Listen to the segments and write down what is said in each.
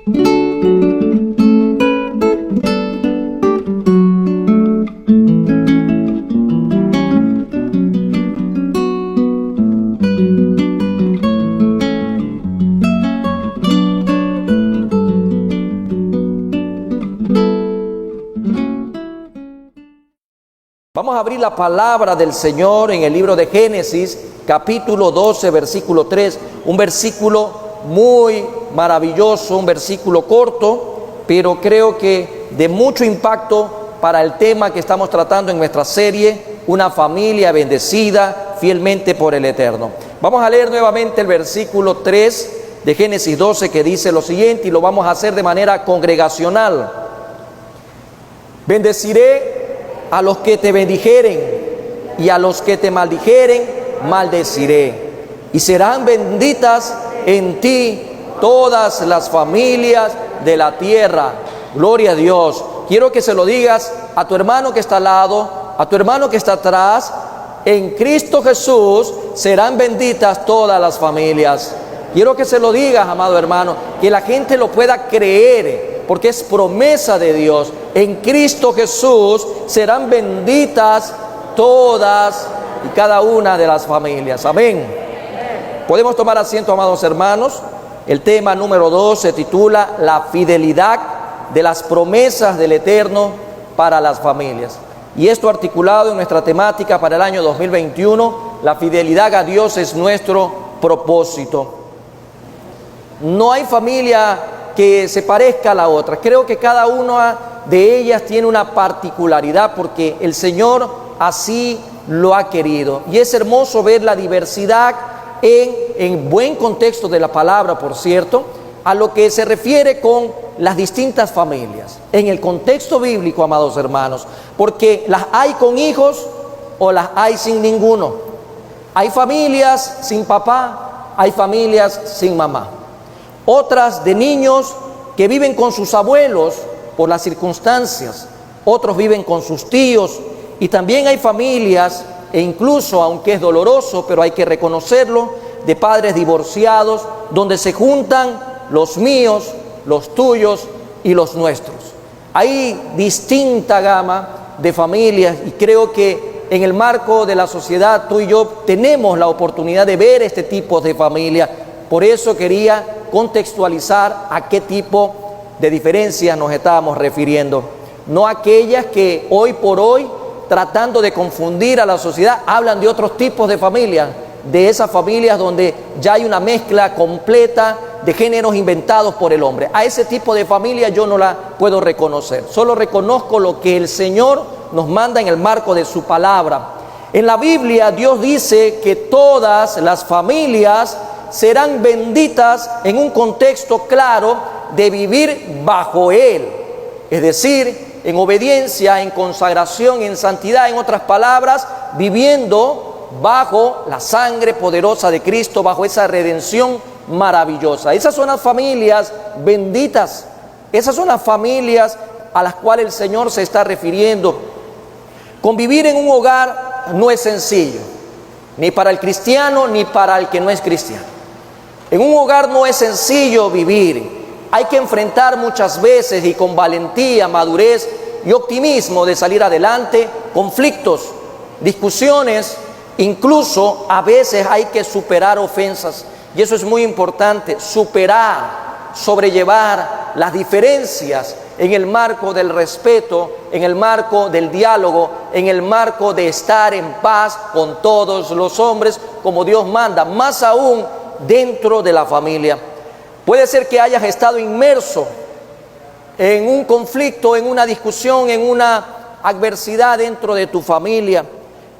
Vamos a abrir la palabra del Señor en el libro de Génesis, capítulo 12, versículo 3, un versículo muy maravilloso, un versículo corto, pero creo que de mucho impacto para el tema que estamos tratando en nuestra serie, una familia bendecida fielmente por el Eterno. Vamos a leer nuevamente el versículo 3 de Génesis 12, que dice lo siguiente, y lo vamos a hacer de manera congregacional. Bendeciré a los que te bendijeren, y a los que te maldijeren, maldeciré. Y serán benditas en ti todas las familias de la tierra. Gloria a Dios. Quiero que se lo digas a tu hermano que está al lado, a tu hermano que está atrás. En Cristo Jesús serán benditas todas las familias. Quiero que se lo digas, amado hermano, que la gente lo pueda creer, porque es promesa de Dios. En Cristo Jesús serán benditas todas y cada una de las familias. Amén. Podemos tomar asiento, amados hermanos. El tema número 2 se titula La fidelidad de las promesas del Eterno para las familias. Y esto articulado en nuestra temática para el año 2021, la fidelidad a Dios es nuestro propósito. No hay familia que se parezca a la otra. Creo que cada una de ellas tiene una particularidad porque el Señor así lo ha querido. Y es hermoso ver la diversidad en buen contexto de la palabra, por cierto, a lo que se refiere con las distintas familias. En el contexto bíblico, amados hermanos, porque las hay con hijos o las hay sin ninguno. Hay familias sin papá, hay familias sin mamá. Otras de niños que viven con sus abuelos por las circunstancias, otros viven con sus tíos, y también hay familias, e incluso, aunque es doloroso, pero hay que reconocerlo, de padres divorciados, donde se juntan los míos, los tuyos y los nuestros. Hay distinta gama de familias, y creo que en el marco de la sociedad tú y yo tenemos la oportunidad de ver este tipo de familia. Por eso quería contextualizar a qué tipo de diferencias nos estábamos refiriendo. No aquellas que hoy por hoy, tratando de confundir a la sociedad, hablan de otros tipos de familias, de esas familias donde ya hay una mezcla completa de géneros inventados por el hombre. A ese tipo de familia yo no la puedo reconocer. Solo reconozco lo que el Señor nos manda en el marco de su palabra. En la Biblia Dios dice que todas las familias serán benditas en un contexto claro de vivir bajo Él, es decir, en obediencia, en consagración, en santidad, en otras palabras, viviendo bajo la sangre poderosa de Cristo, bajo esa redención maravillosa. Esas son las familias benditas, esas son las familias a las cuales el Señor se está refiriendo. Convivir en un hogar no es sencillo, ni para el cristiano ni para el que no es cristiano. En un hogar no es sencillo vivir. Hay que enfrentar muchas veces, y con valentía, madurez y optimismo de salir adelante, conflictos, discusiones, incluso a veces hay que superar ofensas. Y eso es muy importante, superar, sobrellevar las diferencias en el marco del respeto, en el marco del diálogo, en el marco de estar en paz con todos los hombres, como Dios manda, más aún dentro de la familia. Puede ser que hayas estado inmerso en un conflicto, en una discusión, en una adversidad dentro de tu familia,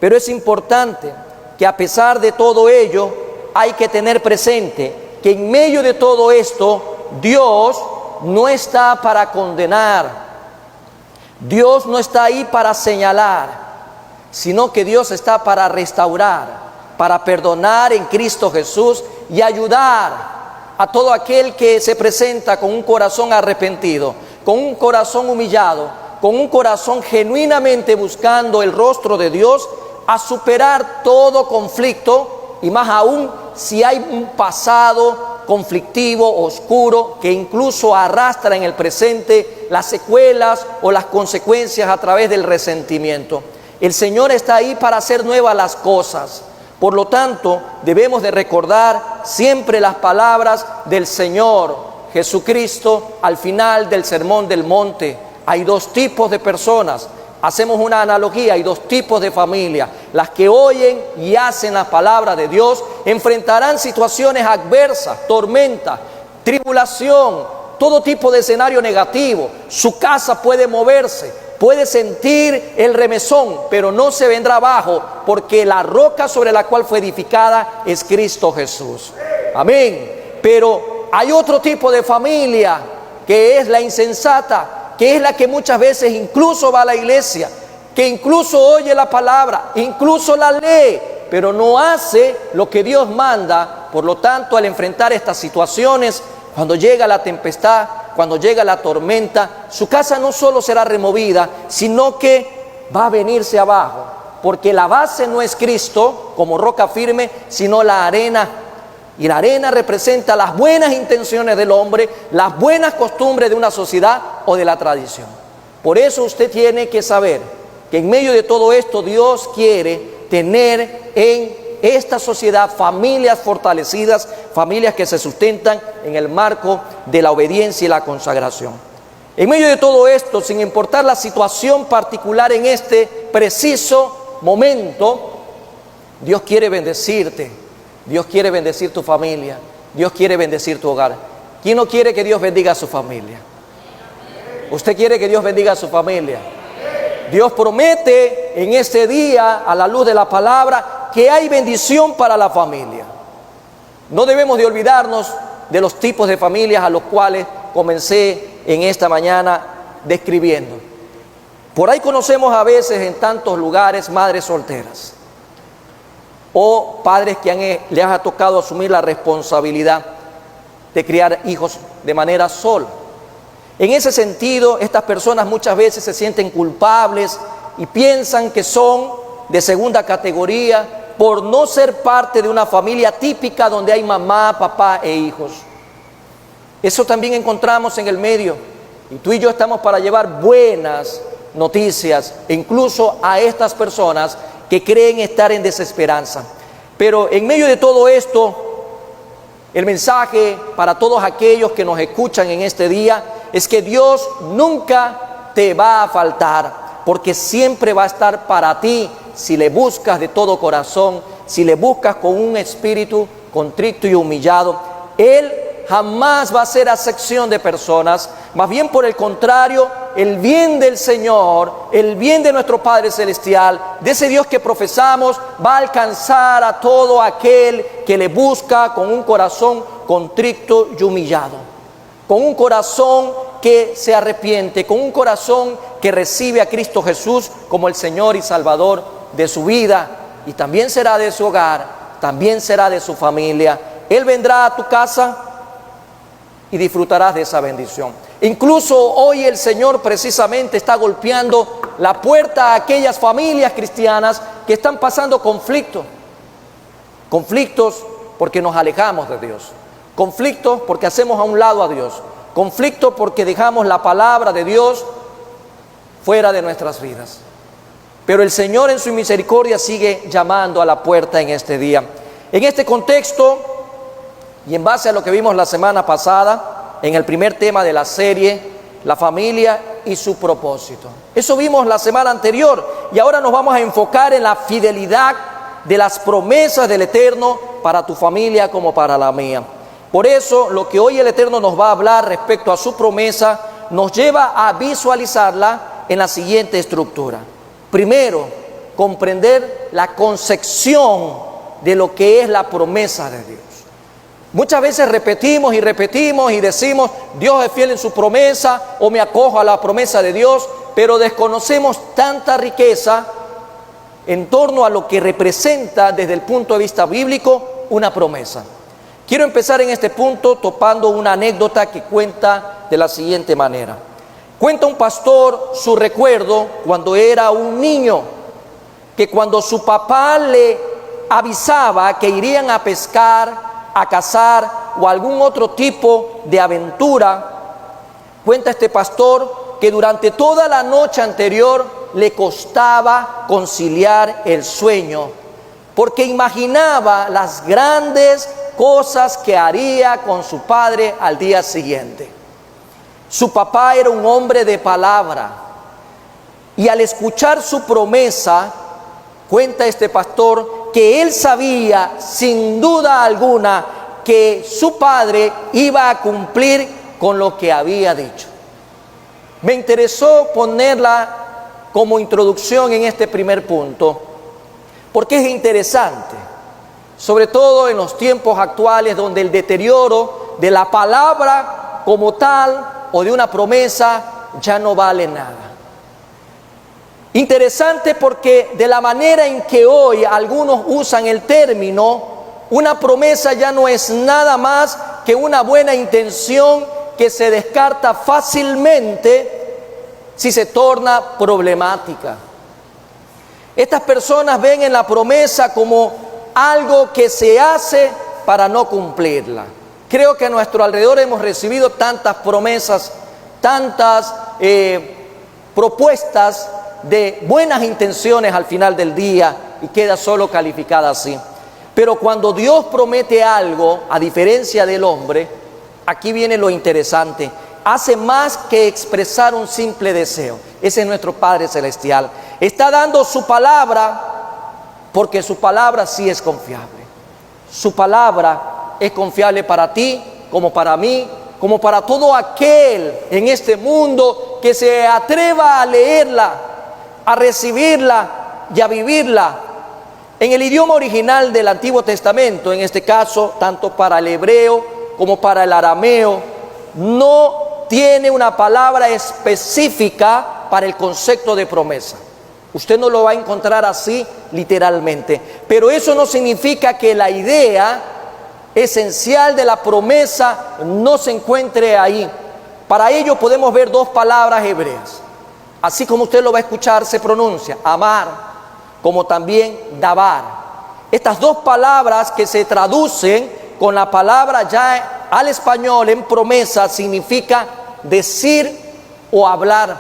pero es importante que a pesar de todo ello hay que tener presente que en medio de todo esto Dios no está para condenar, Dios no está ahí para señalar, sino que Dios está para restaurar, para perdonar en Cristo Jesús y ayudar a todo aquel que se presenta con un corazón arrepentido, con un corazón humillado, con un corazón genuinamente buscando el rostro de Dios, a superar todo conflicto, y más aún si hay un pasado conflictivo, oscuro, que incluso arrastra en el presente las secuelas o las consecuencias a través del resentimiento. El Señor está ahí para hacer nuevas las cosas. Por lo tanto, debemos de recordar siempre las palabras del Señor Jesucristo al final del Sermón del Monte. Hay dos tipos de personas. Hacemos una analogía, hay dos tipos de familia. Las que oyen y hacen la palabra de Dios enfrentarán situaciones adversas, tormentas, tribulación, todo tipo de escenario negativo. Su casa puede moverse, puede sentir el remesón, pero no se vendrá abajo, porque la roca sobre la cual fue edificada es Cristo Jesús. Amén. Pero hay otro tipo de familia, que es la insensata, que es la que muchas veces incluso va a la iglesia, que incluso oye la palabra, incluso la lee, pero no hace lo que Dios manda. Por lo tanto, al enfrentar estas situaciones, cuando llega la tempestad, cuando llega la tormenta, su casa no solo será removida, sino que va a venirse abajo, porque la base no es Cristo como roca firme, sino la arena. Y la arena representa las buenas intenciones del hombre, las buenas costumbres de una sociedad o de la tradición. Por eso usted tiene que saber que en medio de todo esto Dios quiere tener en esta sociedad familias fortalecidas, familias que se sustentan en el marco de la obediencia y la consagración. En medio de todo esto, sin importar la situación particular en este preciso momento, Dios quiere bendecirte. Dios quiere bendecir tu familia. Dios quiere bendecir tu hogar. ¿Quién no quiere que Dios bendiga a su familia? ¿Usted quiere que Dios bendiga a su familia? Dios promete en este día, a la luz de la palabra, que hay bendición para la familia. No debemos de olvidarnos de los tipos de familias a los cuales comencé en esta mañana describiendo. Por ahí conocemos a veces en tantos lugares madres solteras, o padres que les ha tocado asumir la responsabilidad de criar hijos de manera sola. En ese sentido, estas personas muchas veces se sienten culpables y piensan que son de segunda categoría por no ser parte de una familia típica donde hay mamá, papá e hijos. Eso también encontramos en el medio, y tú y yo estamos para llevar buenas noticias incluso a estas personas que creen estar en desesperanza. Pero en medio de todo esto, el mensaje para todos aquellos que nos escuchan en este día es que Dios nunca te va a faltar, porque siempre va a estar para ti si le buscas de todo corazón, si le buscas con un espíritu contrito y humillado. Él jamás va a hacer acepción de personas, más bien por el contrario, el bien del Señor, el bien de nuestro Padre Celestial, de ese Dios que profesamos, va a alcanzar a todo aquel que le busca con un corazón contrito y humillado, con un corazón que se arrepiente, con un corazón que recibe a Cristo Jesús como el Señor y Salvador de su vida, y también será de su hogar, también será de su familia. Él vendrá a tu casa y disfrutarás de esa bendición. Incluso hoy el Señor precisamente está golpeando la puerta a aquellas familias cristianas que están pasando conflictos porque nos alejamos de Dios, conflictos porque hacemos a un lado a Dios, conflictos porque dejamos la palabra de Dios fuera de nuestras vidas. Pero el Señor en su misericordia sigue llamando a la puerta en este día. En este contexto, y en base a lo que vimos la semana pasada, en el primer tema de la serie, la familia y su propósito. Eso vimos la semana anterior, y ahora nos vamos a enfocar en la fidelidad de las promesas del Eterno para tu familia como para la mía. Por eso, lo que hoy el Eterno nos va a hablar respecto a su promesa, nos lleva a visualizarla en la siguiente estructura. Primero, comprender la concepción de lo que es la promesa de Dios. Muchas veces repetimos y decimos, Dios es fiel en su promesa, o me acojo a la promesa de Dios, pero desconocemos tanta riqueza en torno a lo que representa desde el punto de vista bíblico una promesa. Quiero empezar en este punto topando una anécdota que cuenta de la siguiente manera. Cuenta un pastor su recuerdo cuando era un niño, que cuando su papá le avisaba que irían a pescar, a cazar o algún otro tipo de aventura. Cuenta este pastor que durante toda la noche anterior le costaba conciliar el sueño, porque imaginaba las grandes cosas que haría con su padre al día siguiente. Su papá era un hombre de palabra, y al escuchar su promesa, cuenta este pastor que él sabía sin duda alguna que su padre iba a cumplir con lo que había dicho. Me interesó ponerla como introducción en este primer punto, porque es interesante, sobre todo en los tiempos actuales donde el deterioro de la palabra como tal o de una promesa ya no vale nada. Interesante porque de la manera en que hoy algunos usan el término, una promesa ya no es nada más que una buena intención que se descarta fácilmente si se torna problemática. Estas personas ven en la promesa como algo que se hace para no cumplirla. Creo que a nuestro alrededor hemos recibido tantas promesas, tantas propuestas de buenas intenciones al final del día y queda solo calificada así. Pero cuando Dios promete algo, a diferencia del hombre, aquí viene lo interesante, hace más que expresar un simple deseo. Ese es nuestro Padre Celestial. Está dando su palabra porque su palabra sí es confiable. Su palabra es confiable para ti, como para mí, como para todo aquel en este mundo que se atreva a leerla, a recibirla y a vivirla. En el idioma original del Antiguo Testamento, en este caso, tanto para el hebreo como para el arameo, no tiene una palabra específica para el concepto de promesa. Usted no lo va a encontrar así literalmente, pero eso no significa que la idea esencial de la promesa no se encuentre ahí. Para ello podemos ver dos palabras hebreas. Así como usted lo va a escuchar, se pronuncia amar, como también dabar. Estas dos palabras que se traducen con la palabra ya al español en promesa significa decir o hablar.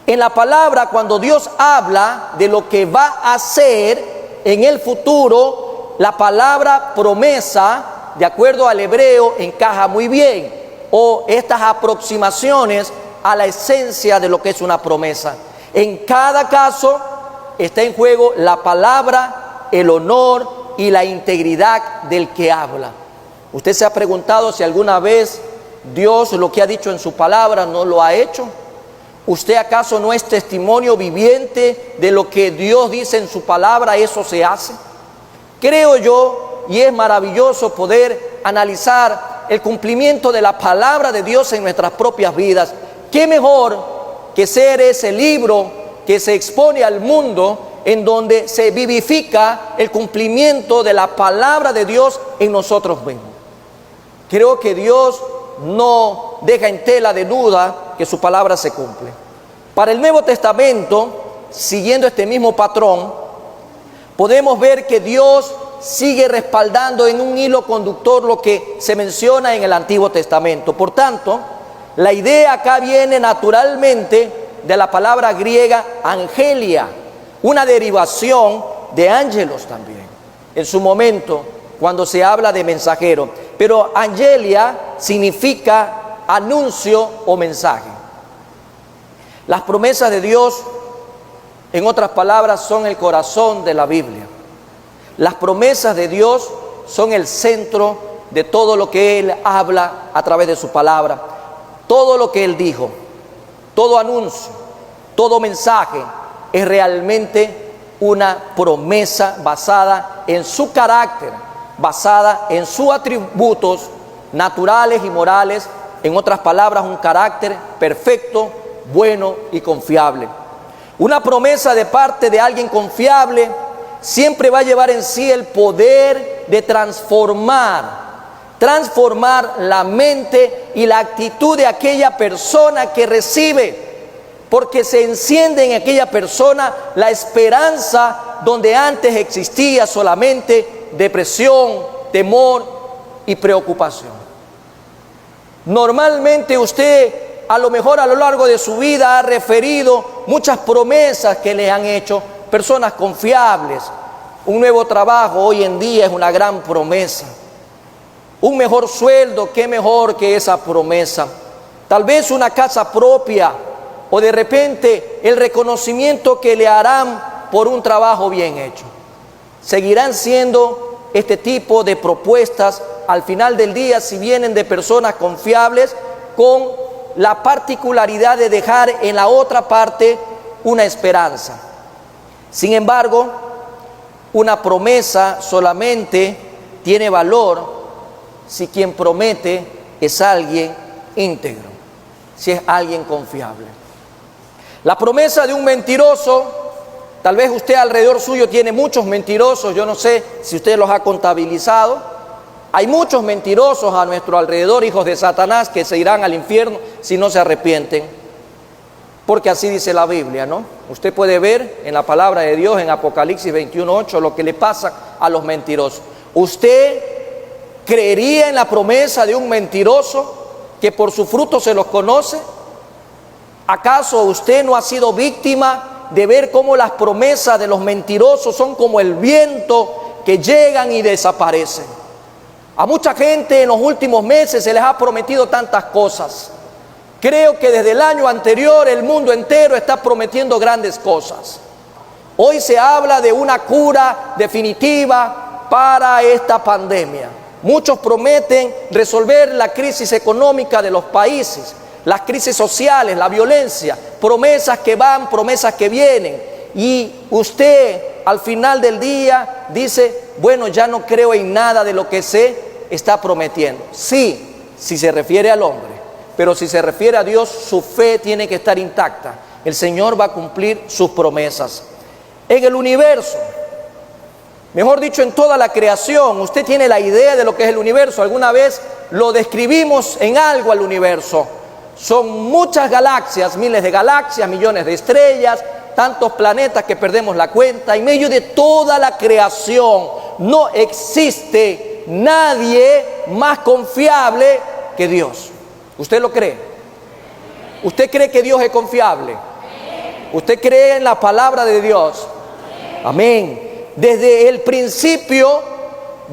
En la palabra, cuando Dios habla de lo que va a hacer en el futuro, la palabra promesa, de acuerdo al hebreo, encaja muy bien, o estas aproximaciones a la esencia de lo que es una promesa. En cada caso está en juego la palabra, el honor y la integridad del que habla. ¿Usted se ha preguntado si alguna vez Dios lo que ha dicho en su palabra no lo ha hecho? ¿Usted acaso no es testimonio viviente de lo que Dios dice en su palabra? Eso se hace. Creo yo, y es maravilloso poder analizar el cumplimiento de la palabra de Dios en nuestras propias vidas. ¿Qué mejor que ser ese libro que se expone al mundo en donde se vivifica el cumplimiento de la palabra de Dios en nosotros mismos? Creo que Dios no deja en tela de duda que su palabra se cumple. Para el Nuevo Testamento, siguiendo este mismo patrón, podemos ver que Dios sigue respaldando en un hilo conductor lo que se menciona en el Antiguo Testamento. Por tanto, la idea acá viene naturalmente de la palabra griega angelia, una derivación de ángelos también, en su momento, cuando se habla de mensajero. Pero angelia significa anuncio o mensaje. Las promesas de Dios, en otras palabras, son el corazón de la Biblia. Las promesas de Dios son el centro de todo lo que Él habla a través de su palabra. Todo lo que Él dijo, todo anuncio, todo mensaje es realmente una promesa basada en su carácter, basada en sus atributos naturales y morales. En otras palabras, un carácter perfecto, bueno y confiable. Una promesa de parte de alguien confiable siempre va a llevar en sí el poder de transformar la mente y la actitud de aquella persona que recibe, porque se enciende en aquella persona la esperanza donde antes existía solamente depresión, temor y preocupación. Normalmente usted, a lo mejor a lo largo de su vida, ha referido muchas promesas que le han hecho personas confiables. Un nuevo trabajo hoy en día es una gran promesa. Un mejor sueldo, qué mejor que esa promesa. Tal vez una casa propia, o de repente el reconocimiento que le harán por un trabajo bien hecho. Seguirán siendo este tipo de propuestas al final del día si vienen de personas confiables, con la particularidad de dejar en la otra parte una esperanza. Sin embargo, una promesa solamente tiene valor si quien promete es alguien íntegro, si es alguien confiable. La promesa de un mentiroso, tal vez usted alrededor suyo tiene muchos mentirosos, yo no sé si usted los ha contabilizado. Hay muchos mentirosos a nuestro alrededor, hijos de Satanás, que se irán al infierno si no se arrepienten. Porque así dice la Biblia, ¿no? Usted puede ver en la palabra de Dios, en Apocalipsis 21:8, lo que le pasa a los mentirosos. ¿Usted creería en la promesa de un mentiroso que por su fruto se los conoce? ¿Acaso usted no ha sido víctima de ver cómo las promesas de los mentirosos son como el viento que llegan y desaparecen? A mucha gente en los últimos meses se les ha prometido tantas cosas. Creo que desde el año anterior el mundo entero está prometiendo grandes cosas. Hoy se habla de una cura definitiva para esta pandemia. Muchos prometen resolver la crisis económica de los países, las crisis sociales, la violencia, promesas que van, promesas que vienen. Y usted al final del día dice, bueno, ya no creo en nada de lo que se está prometiendo. Sí, si se refiere al hombre, pero si se refiere a Dios, su fe tiene que estar intacta. El Señor va a cumplir sus promesas. En el universo, mejor dicho, en toda la creación, usted tiene la idea de lo que es el universo. Alguna vez lo describimos en algo al universo. Son muchas galaxias, miles de galaxias, millones de estrellas, tantos planetas que perdemos la cuenta. En medio de toda la creación no existe nadie más confiable que Dios. ¿Usted lo cree? ¿Usted cree que Dios es confiable? ¿Usted cree en la palabra de Dios? Amén. Desde el principio,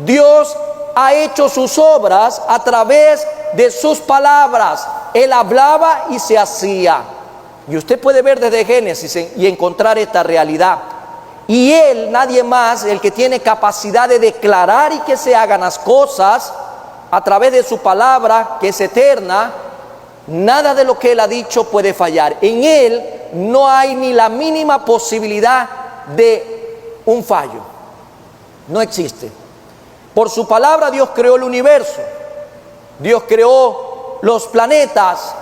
Dios ha hecho sus obras a través de sus palabras. Él hablaba y se hacía. Y usted puede ver desde Génesis y encontrar esta realidad. Y Él, nadie más, el que tiene capacidad de declarar y que se hagan las cosas a través de su palabra, que es eterna, nada de lo que Él ha dicho puede fallar. En Él no hay ni la mínima posibilidad de un fallo. No existe. Por su palabra Dios creó el universo. Dios creó los planetas.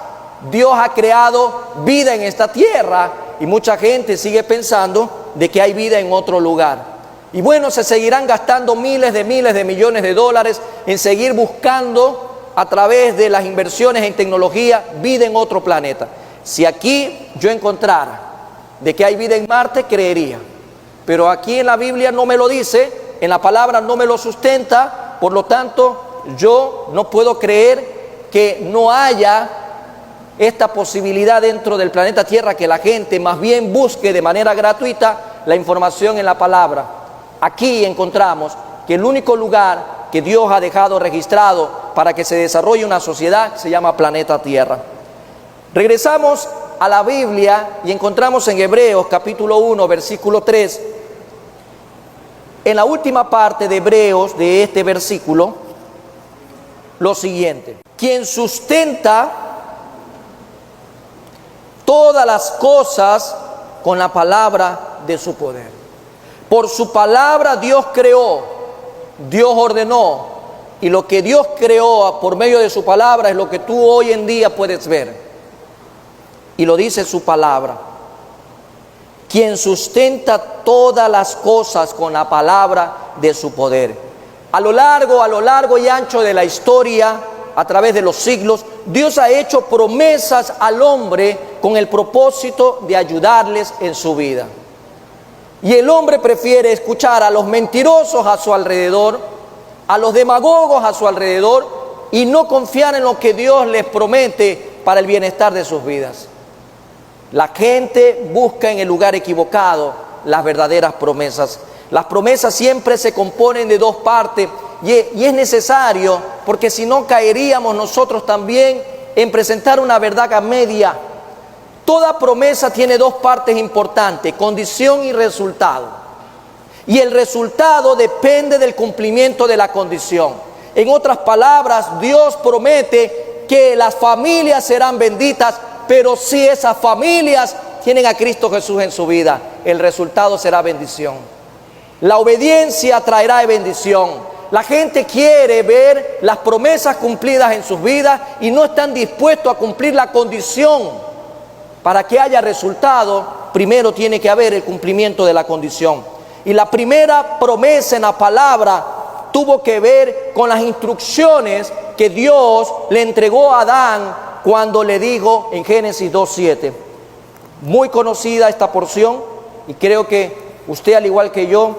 Dios ha creado vida en esta tierra. Y mucha gente sigue pensando de que hay vida en otro lugar. Y bueno, se seguirán gastando miles de millones de dólares en seguir buscando a través de las inversiones en tecnología vida en otro planeta. Si aquí yo encontrara de que hay vida en Marte, creería. Pero aquí en la Biblia no me lo dice, en la palabra no me lo sustenta, por lo tanto yo no puedo creer que no haya esta posibilidad dentro del planeta Tierra, que la gente más bien busque de manera gratuita la información en la palabra. Aquí encontramos que el único lugar que Dios ha dejado registrado para que se desarrolle una sociedad se llama planeta Tierra. Regresamos a la Biblia y encontramos en Hebreos capítulo 1, versículo 3, en la última parte de Hebreos de este versículo, lo siguiente: quien sustenta todas las cosas con la palabra de su poder. Por su palabra Dios creó, Dios ordenó, y lo que Dios creó por medio de su palabra es lo que tú hoy en día puedes ver. Y lo dice su palabra. Quien sustenta todas las cosas con la palabra de su poder. A lo largo y ancho de la historia, a través de los siglos, Dios ha hecho promesas al hombre con el propósito de ayudarles en su vida. Y el hombre prefiere escuchar a los mentirosos a su alrededor a los demagogos a su alrededor y no confiar en lo que Dios les promete para el bienestar de sus vidas. La gente busca en el lugar equivocado las verdaderas promesas. Las promesas siempre se componen de dos partes y es necesario, porque si no caeríamos nosotros también en presentar una verdad a media. Toda promesa tiene dos partes importantes: condición y resultado. Y el resultado depende del cumplimiento de la condición. En otras palabras, Dios promete que las familias serán benditas, pero si esas familias tienen a Cristo Jesús en su vida, el resultado será bendición. La obediencia traerá bendición. La gente quiere ver las promesas cumplidas en sus vidas y no están dispuestos a cumplir la condición. Para que haya resultado, primero tiene que haber el cumplimiento de la condición. Y la primera promesa en la palabra tuvo que ver con las instrucciones que Dios le entregó a Adán cuando le dijo en Génesis 2:7. Muy conocida esta porción y creo que usted, al igual que yo,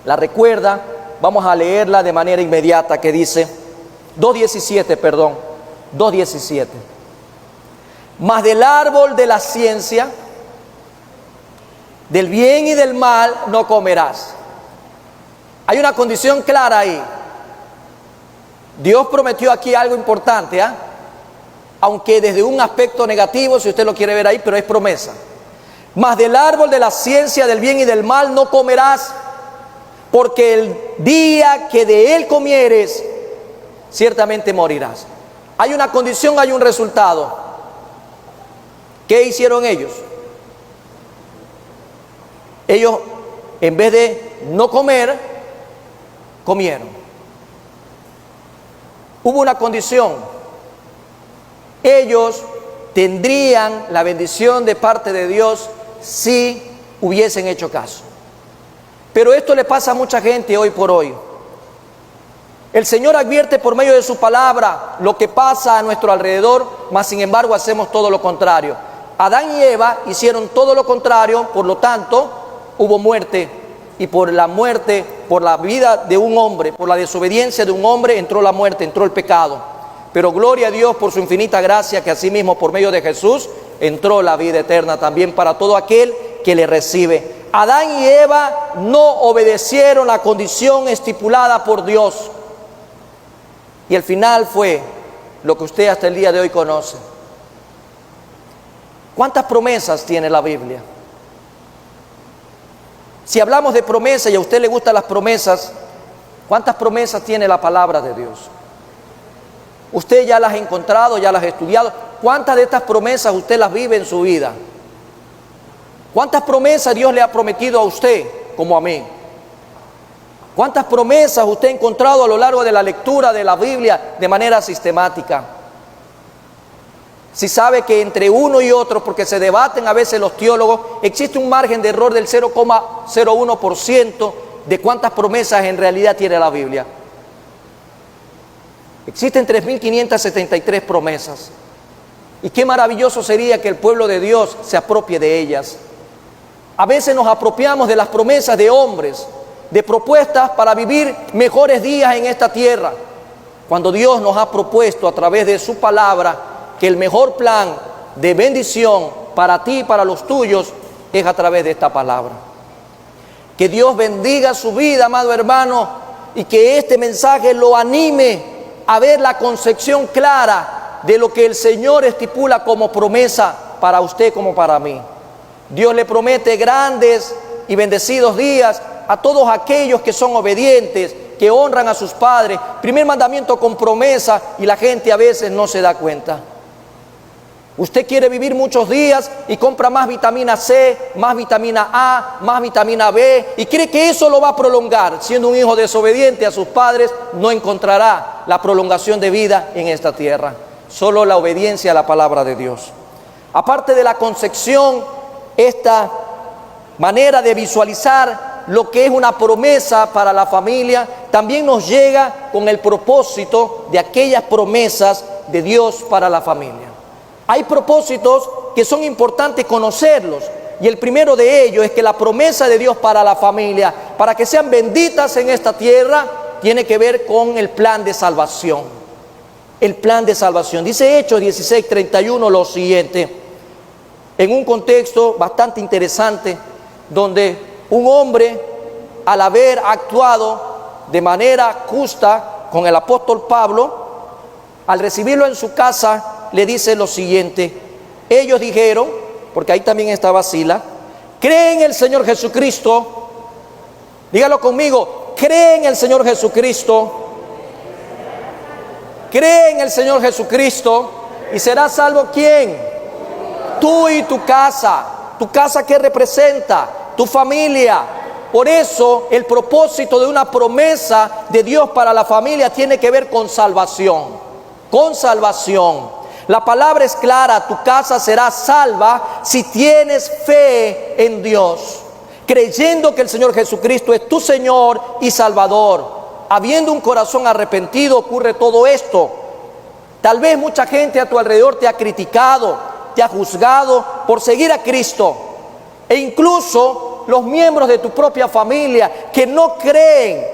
la recuerda. Vamos a leerla de manera inmediata, que dice 2:17. Mas del árbol de la ciencia, del bien y del mal, no comerás. Hay una condición clara ahí. Dios prometió aquí algo importante, aunque desde un aspecto negativo, si usted lo quiere ver ahí, pero es promesa. Mas del árbol de la ciencia, del bien y del mal, no comerás, porque el día que de él comieres, ciertamente morirás. Hay una condición, hay un resultado. ¿Qué hicieron ellos? Ellos, en vez de no comer, comieron. Hubo una condición. Ellos tendrían la bendición de parte de Dios si hubiesen hecho caso. Pero esto le pasa a mucha gente hoy por hoy. El Señor advierte por medio de su palabra lo que pasa a nuestro alrededor, mas sin embargo hacemos todo lo contrario. Adán y Eva hicieron todo lo contrario, por lo tanto hubo muerte. Y por la muerte, por la vida de un hombre, por la desobediencia de un hombre, entró la muerte, entró el pecado. Pero gloria a Dios por su infinita gracia, que asimismo por medio de Jesús entró la vida eterna también para todo aquel que le recibe. Adán y Eva no obedecieron la condición estipulada por Dios. Y el final fue lo que usted hasta el día de hoy conoce. ¿Cuántas promesas tiene la Biblia? Si hablamos de promesas y a usted le gustan las promesas, ¿cuántas promesas tiene la palabra de Dios? Usted ya las ha encontrado, ya las ha estudiado. ¿Cuántas de estas promesas usted las vive en su vida? ¿Cuántas promesas Dios le ha prometido a usted como a mí? ¿Cuántas promesas usted ha encontrado a lo largo de la lectura de la Biblia de manera sistemática? Si sabe que entre uno y otro, porque se debaten a veces los teólogos, existe un margen de error del 0,01% de cuántas promesas en realidad tiene la Biblia. Existen 3.573 promesas. Y qué maravilloso sería que el pueblo de Dios se apropie de ellas. A veces nos apropiamos de las promesas de hombres, de propuestas para vivir mejores días en esta tierra, cuando Dios nos ha propuesto a través de su palabra que el mejor plan de bendición para ti y para los tuyos es a través de esta palabra. Que Dios bendiga su vida, amado hermano, y que este mensaje lo anime a ver la concepción clara de lo que el Señor estipula como promesa para usted como para mí. Dios le promete grandes y bendecidos días a todos aquellos que son obedientes, que honran a sus padres. Primer mandamiento con promesa, y la gente a veces no se da cuenta. Usted quiere vivir muchos días y compra más vitamina C, más vitamina A, más vitamina B y cree que eso lo va a prolongar. Siendo un hijo desobediente a sus padres, no encontrará la prolongación de vida en esta tierra. Solo la obediencia a la palabra de Dios. Aparte de la concepción, esta manera de visualizar lo que es una promesa para la familia, también nos llega con el propósito de aquellas promesas de Dios para la familia. Hay propósitos que son importantes conocerlos, y el primero de ellos es que la promesa de Dios para la familia, para que sean benditas en esta tierra, tiene que ver con el plan de salvación. El plan de salvación. Dice Hechos 16:31 lo siguiente, en un contexto bastante interesante, donde un hombre, al haber actuado de manera justa con el apóstol Pablo, al recibirlo en su casa, le dice lo siguiente. Ellos dijeron, porque ahí también estaba Sila, cree en el Señor Jesucristo. Dígalo conmigo, cree en el Señor Jesucristo. Cree en el Señor Jesucristo y será salvo ¿quién? Tú y tu casa. ¿Tu casa qué representa? Tu familia. Por eso el propósito de una promesa de Dios para la familia tiene que ver con salvación. Con salvación. La palabra es clara, tu casa será salva si tienes fe en Dios, creyendo que el Señor Jesucristo es tu Señor y Salvador. Habiendo un corazón arrepentido ocurre todo esto. Tal vez mucha gente a tu alrededor te ha criticado, te ha juzgado por seguir a Cristo. E incluso los miembros de tu propia familia que no creen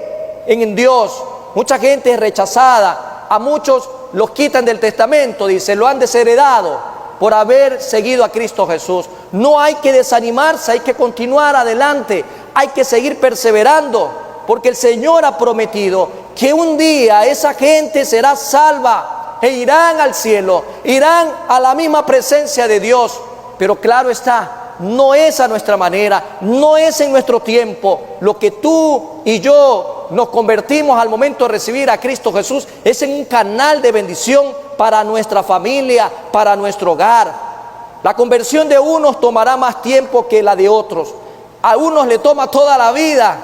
en Dios. Mucha gente es rechazada. A muchos los quitan del testamento, dice, lo han desheredado por haber seguido a Cristo Jesús. No hay que desanimarse, hay que continuar adelante, hay que seguir perseverando, porque el Señor ha prometido que un día esa gente será salva e irán al cielo, irán a la misma presencia de Dios. Pero claro está, no es a nuestra manera, no es en nuestro tiempo. Lo que tú y yo nos convertimos al momento de recibir a Cristo Jesús es en un canal de bendición para nuestra familia, para nuestro hogar. La conversión de unos tomará más tiempo que la de otros. A unos le toma toda la vida,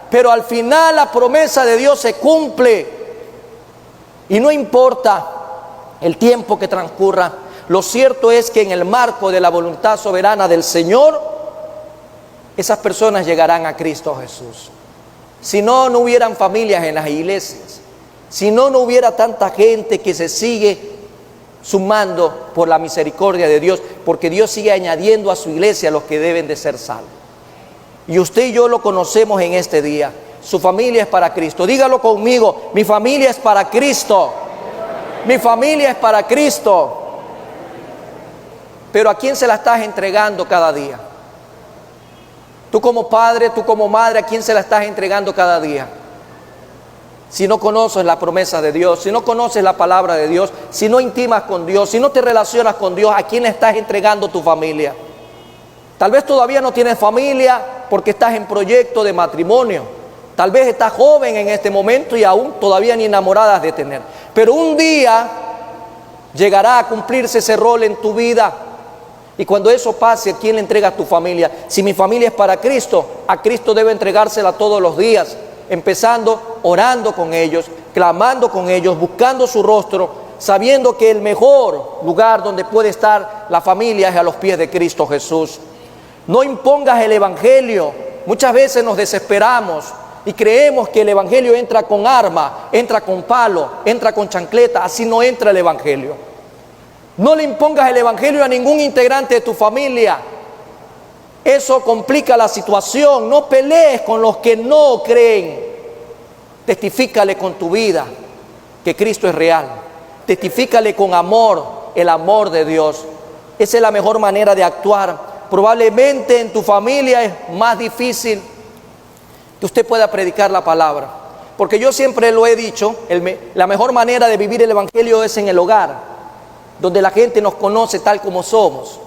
pero al final la promesa de Dios se cumple. Y no importa el tiempo que transcurra, lo cierto es que en el marco de la voluntad soberana del Señor, esas personas llegarán a Cristo Jesús. Si no, no hubieran familias en las iglesias. Si no, no hubiera tanta gente que se sigue sumando por la misericordia de Dios, porque Dios sigue añadiendo a su iglesia los que deben de ser salvos. Y usted y yo lo conocemos en este día. Su familia es para Cristo. Dígalo conmigo, mi familia es para Cristo. Mi familia es para Cristo. Pero ¿a quién se la estás entregando cada día? Tú como padre, tú como madre, ¿a quién se la estás entregando cada día? Si no conoces la promesa de Dios, si no conoces la palabra de Dios, si no intimas con Dios, si no te relacionas con Dios, ¿a quién le estás entregando tu familia? Tal vez todavía no tienes familia porque estás en proyecto de matrimonio. Tal vez estás joven en este momento y aún todavía ni enamorada has de tener. Pero un día llegará a cumplirse ese rol en tu vida. Y cuando eso pase, ¿a quién le entregas tu familia? Si mi familia es para Cristo, a Cristo debe entregársela todos los días, empezando orando con ellos, clamando con ellos, buscando su rostro, sabiendo que el mejor lugar donde puede estar la familia es a los pies de Cristo Jesús. No impongas el evangelio. Muchas veces nos desesperamos y creemos que el evangelio entra con arma, entra con palo, entra con chancleta. Así no entra el evangelio. No le impongas el evangelio a ningún integrante de tu familia. Eso complica la situación. No pelees con los que no creen. Testifícale con tu vida que Cristo es real. Testifícale con amor, el amor de Dios. Esa es la mejor manera de actuar. Probablemente en tu familia es más difícil que usted pueda predicar la palabra. Porque yo siempre lo he dicho, la mejor manera de vivir el evangelio es en el hogar, donde la gente nos conoce tal como somos.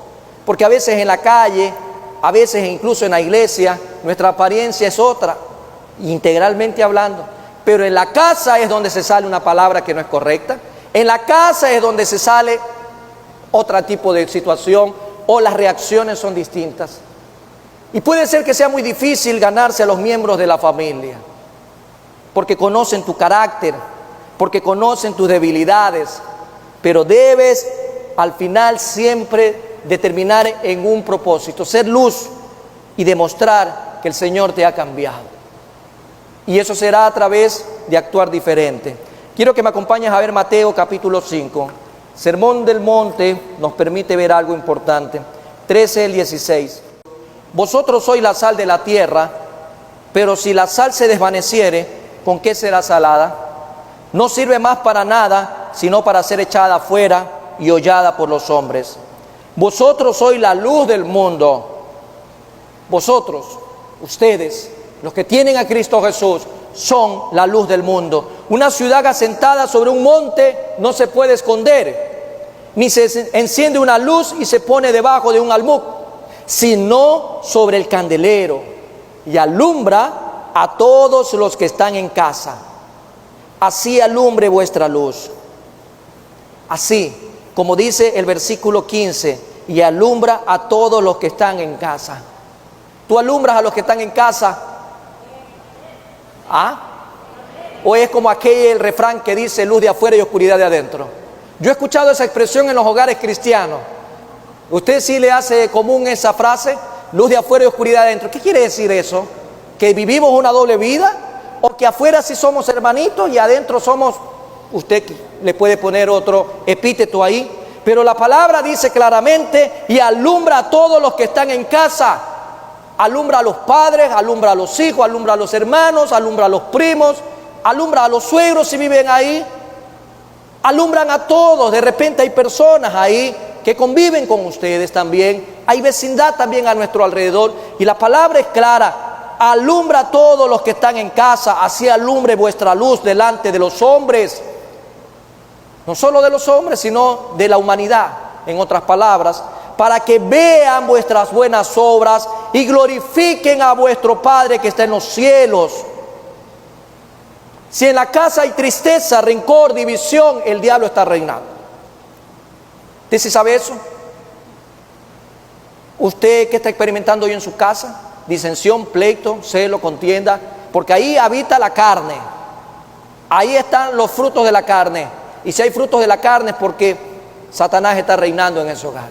Porque a veces en la calle, a veces incluso en la iglesia, nuestra apariencia es otra, integralmente hablando. Pero en la casa es donde se sale una palabra que no es correcta. En la casa es donde se sale otro tipo de situación o las reacciones son distintas. Y puede ser que sea muy difícil ganarse a los miembros de la familia, porque conocen tu carácter, porque conocen tus debilidades. Pero debes al final siempre determinar en un propósito, ser luz y demostrar que el Señor te ha cambiado. Y eso será a través de actuar diferente. Quiero que me acompañes a ver Mateo capítulo 5. Sermón del Monte nos permite ver algo importante. 13 al 16. Vosotros sois la sal de la tierra, pero si la sal se desvaneciere, ¿con qué será salada? No sirve más para nada, sino para ser echada afuera y hollada por los hombres. Vosotros sois la luz del mundo. Vosotros, ustedes, los que tienen a Cristo Jesús, son la luz del mundo. Una ciudad asentada sobre un monte no se puede esconder, ni se enciende una luz y se pone debajo de un almud, sino sobre el candelero, y alumbra a todos los que están en casa. Así alumbre vuestra luz. Así, como dice el versículo 15, y alumbra a todos los que están en casa. ¿Tú alumbras a los que están en casa? ¿Ah? ¿O es como aquel refrán que dice luz de afuera y oscuridad de adentro? Yo he escuchado esa expresión en los hogares cristianos. ¿Usted sí le hace común esa frase? Luz de afuera y oscuridad de adentro. ¿Qué quiere decir eso? ¿Que vivimos una doble vida? ¿O que afuera sí somos hermanitos y adentro somos... Usted le puede poner otro epíteto ahí, pero la palabra dice claramente, y alumbra a todos los que están en casa. Alumbra a los padres, alumbra a los hijos, alumbra a los hermanos, alumbra a los primos, alumbra a los suegros si viven ahí. Alumbran a todos. De repente hay personas ahí que conviven con ustedes también. Hay vecindad también a nuestro alrededor. Y la palabra es clara. Alumbra a todos los que están en casa. Así alumbre vuestra luz delante de los hombres. No solo de los hombres, sino de la humanidad. En otras palabras, para que vean vuestras buenas obras y glorifiquen a vuestro Padre que está en los cielos. Si en la casa hay tristeza, rencor, división, el diablo está reinando. ¿Usted sí sabe eso? ¿Usted qué está experimentando hoy en su casa? Disensión, pleito, celo, contienda, porque ahí habita la carne. Ahí están los frutos de la carne. Y si hay frutos de la carne es porque Satanás está reinando en ese hogar.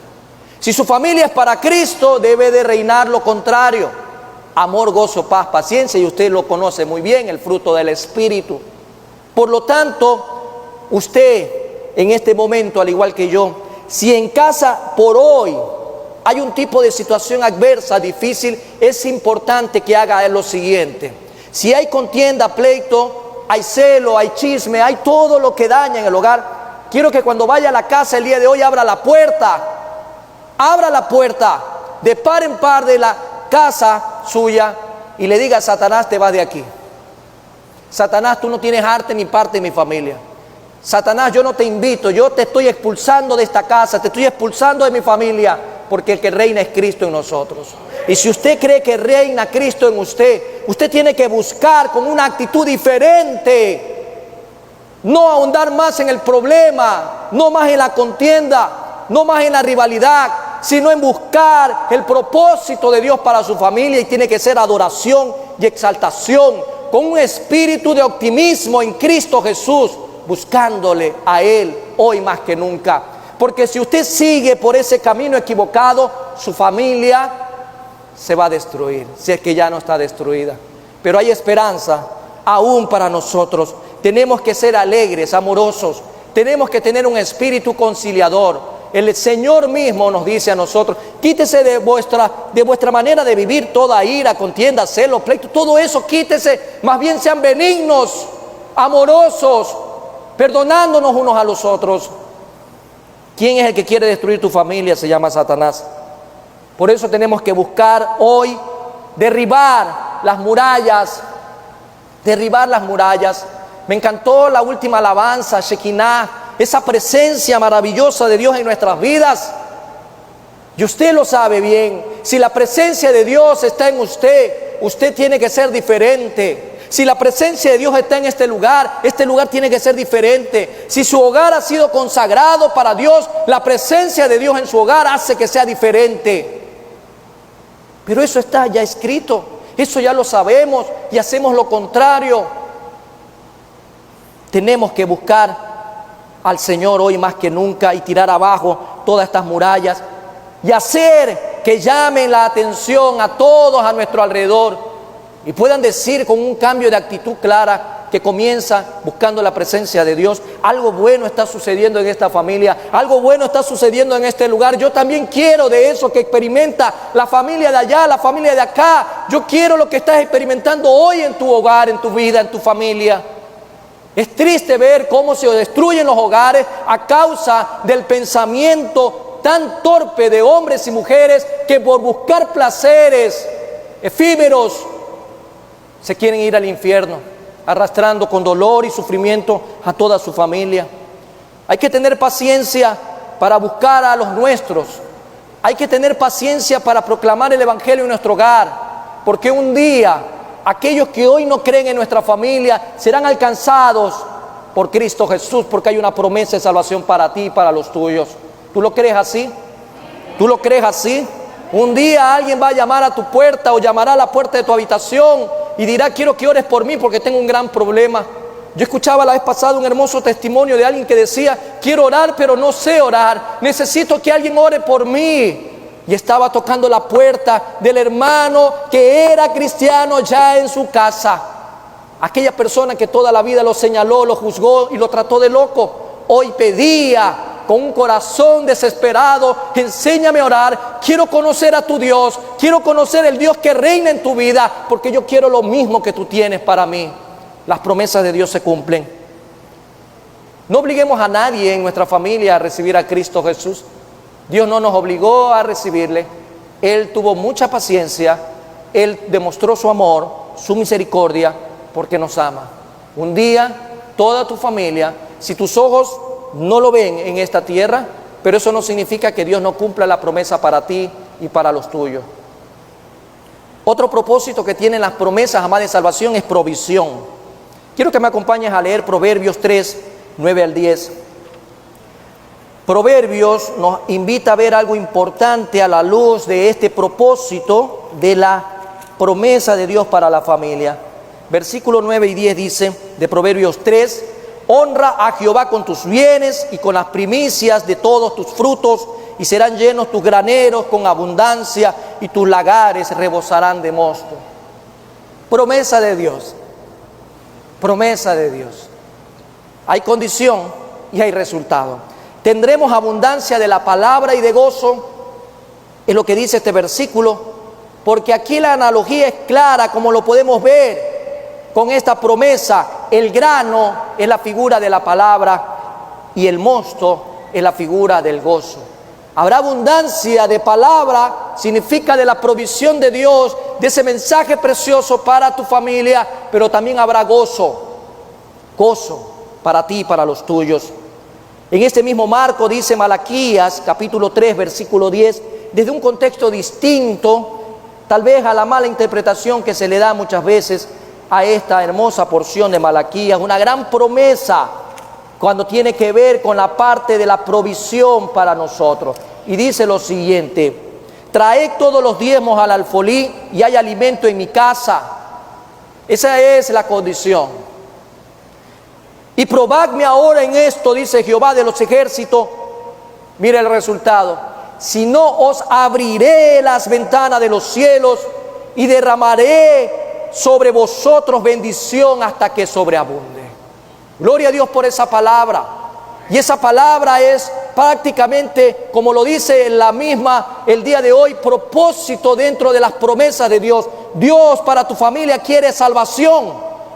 Si su familia es para Cristo, debe de reinar lo contrario: amor, gozo, paz, paciencia, y usted lo conoce muy bien, el fruto del Espíritu. Por lo tanto, usted en este momento, al igual que yo, si en casa por hoy hay un tipo de situación adversa, difícil, es importante que haga lo siguiente. Si hay contienda, pleito, hay celo, hay chisme, hay todo lo que daña en el hogar, quiero que cuando vaya a la casa el día de hoy abra la puerta de par en par de la casa suya y le diga: Satanás, te vas de aquí. Satanás, tú no tienes arte ni parte en mi familia. Satanás, yo no te invito, yo te estoy expulsando de esta casa, te estoy expulsando de mi familia, porque el que reina es Cristo en nosotros. Y si usted cree que reina Cristo en usted, usted tiene que buscar con una actitud diferente. No ahondar más en el problema, no más en la contienda, no más en la rivalidad, sino en buscar el propósito de Dios para su familia. Y tiene que ser adoración y exaltación, con un espíritu de optimismo en Cristo Jesús, buscándole a Él hoy más que nunca. Porque si usted sigue por ese camino equivocado, su familia se va a destruir, si es que ya no está destruida. Pero hay esperanza aún para nosotros. Tenemos que ser alegres, amorosos. Tenemos que tener un espíritu conciliador. El Señor mismo nos dice a nosotros: quítese de vuestra manera de vivir toda ira, contienda, celo, pleito, todo eso quítese. Más bien sean benignos, amorosos, perdonándonos unos a los otros. ¿Quién es el que quiere destruir tu familia? Se llama Satanás. Por eso tenemos que buscar hoy derribar las murallas. Derribar las murallas. Me encantó la última alabanza, Shekinah, esa presencia maravillosa de Dios en nuestras vidas. Y usted lo sabe bien. Si la presencia de Dios está en usted, usted tiene que ser diferente. Si la presencia de Dios está en este lugar tiene que ser diferente. Si su hogar ha sido consagrado para Dios, la presencia de Dios en su hogar hace que sea diferente. Pero eso está ya escrito, eso ya lo sabemos y hacemos lo contrario. Tenemos que buscar al Señor hoy más que nunca y tirar abajo todas estas murallas y hacer que llamen la atención a todos a nuestro alrededor y puedan decir con un cambio de actitud clara: que comienza buscando la presencia de Dios. Algo bueno está sucediendo en esta familia, algo bueno está sucediendo en este lugar. Yo también quiero de eso que experimenta la familia de allá, la familia de acá. Yo quiero lo que estás experimentando hoy en tu hogar, en tu vida, en tu familia. Es triste ver cómo se destruyen los hogares a causa del pensamiento tan torpe de hombres y mujeres que por buscar placeres efímeros se quieren ir al infierno, arrastrando con dolor y sufrimiento a toda su familia. Hay que tener paciencia para buscar a los nuestros. Hay que tener paciencia para proclamar el evangelio en nuestro hogar, porque un día aquellos que hoy no creen en nuestra familia serán alcanzados por Cristo Jesús, porque hay una promesa de salvación para ti y para los tuyos. ¿Tú lo crees así? ¿Tú lo crees así? Un día alguien va a llamar a tu puerta o llamará a la puerta de tu habitación y dirá: quiero que ores por mí porque tengo un gran problema. Yo escuchaba la vez pasada un hermoso testimonio de alguien que decía: quiero orar pero no sé orar, necesito que alguien ore por mí. Y estaba tocando la puerta del hermano que era cristiano ya en su casa. Aquella persona que toda la vida lo señaló, lo juzgó y lo trató de loco, hoy pedía con un corazón desesperado: enséñame a orar, quiero conocer a tu Dios, quiero conocer el Dios que reina en tu vida, porque yo quiero lo mismo que tú tienes para mí. Las promesas de Dios se cumplen. No obliguemos a nadie en nuestra familia a recibir a Cristo Jesús. Dios no nos obligó a recibirle. Él tuvo mucha paciencia, Él demostró su amor, su misericordia, porque nos ama. Un día, toda tu familia, si tus ojos no lo ven en esta tierra, pero eso no significa que Dios no cumpla la promesa para ti y para los tuyos. Otro propósito que tienen las promesas, amadas, de salvación es provisión. Quiero que me acompañes a leer Proverbios 3, 9 al 10. Proverbios nos invita a ver algo importante a la luz de este propósito de la promesa de Dios para la familia. Versículos 9 y 10 dice de Proverbios 3: honra a Jehová con tus bienes y con las primicias de todos tus frutos, y serán llenos tus graneros con abundancia, y tus lagares rebosarán de mosto. Promesa de Dios. Promesa de Dios. Hay condición y hay resultado. Tendremos abundancia de la palabra y de gozo, es lo que dice este versículo, porque aquí la analogía es clara, como lo podemos ver con esta promesa. El grano es la figura de la palabra y el mosto es la figura del gozo. Habrá abundancia de palabra, significa de la provisión de Dios, de ese mensaje precioso para tu familia, pero también habrá gozo, gozo para ti y para los tuyos. En este mismo marco dice Malaquías, capítulo 3, versículo 10, desde un contexto distinto, tal vez a la mala interpretación que se le da muchas veces a esta hermosa porción de Malaquías, una gran promesa cuando tiene que ver con la parte de la provisión para nosotros. Y dice lo siguiente: traed todos los diezmos al alfolí y hay alimento en mi casa. Esa es la condición. Y probadme ahora en esto, dice Jehová de los ejércitos. Mire el resultado: si no, os abriré las ventanas de los cielos y derramaré sobre vosotros bendición hasta que sobreabunde. Gloria a Dios por esa palabra. Y esa palabra es prácticamente, como lo dice la misma el día de hoy, propósito dentro de las promesas de Dios. Dios para tu familia quiere salvación,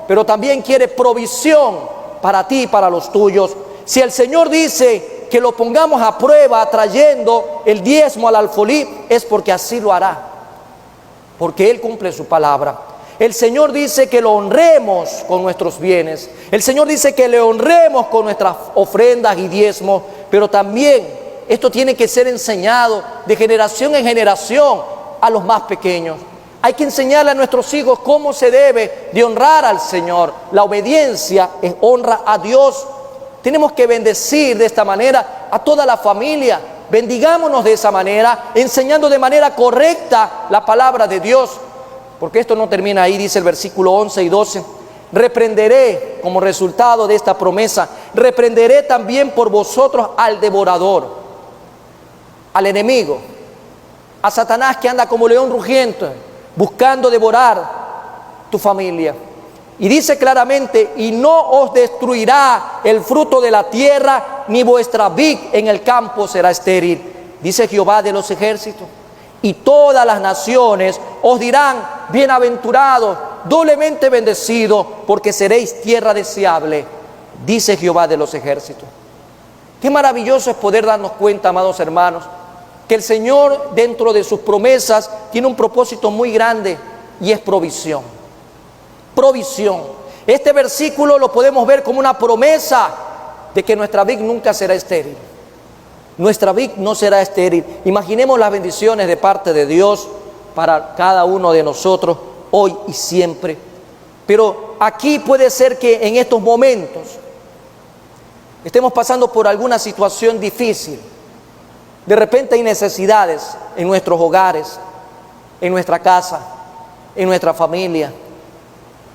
pero también quiere provisión para ti y para los tuyos. Si el Señor dice que lo pongamos a prueba trayendo el diezmo al alfolí, es porque así lo hará, porque Él cumple su palabra. El Señor dice que lo honremos con nuestros bienes. El Señor dice que le honremos con nuestras ofrendas y diezmos, pero también esto tiene que ser enseñado de generación en generación a los más pequeños. Hay que enseñarle a nuestros hijos cómo se debe de honrar al Señor. La obediencia es honra a Dios. Tenemos que bendecir de esta manera a toda la familia. Bendigámonos de esa manera, enseñando de manera correcta la palabra de Dios. Porque esto no termina ahí, dice el versículo 11 y 12. Reprenderé, como resultado de esta promesa, reprenderé también por vosotros al devorador, al enemigo, a Satanás que anda como león rugiente, buscando devorar tu familia. Y dice claramente, y no os destruirá el fruto de la tierra, ni vuestra vid en el campo será estéril, dice Jehová de los ejércitos. Y todas las naciones os dirán, bienaventurados, doblemente bendecidos, porque seréis tierra deseable, dice Jehová de los ejércitos. Qué maravilloso es poder darnos cuenta, amados hermanos, que el Señor dentro de sus promesas tiene un propósito muy grande, y es provisión. Provisión. Este versículo lo podemos ver como una promesa de que nuestra vid nunca será estéril. Nuestra vid no será estéril. Imaginemos las bendiciones de parte de Dios para cada uno de nosotros hoy y siempre. Pero aquí puede ser que en estos momentos estemos pasando por alguna situación difícil. De repente hay necesidades en nuestros hogares, en nuestra casa, en nuestra familia.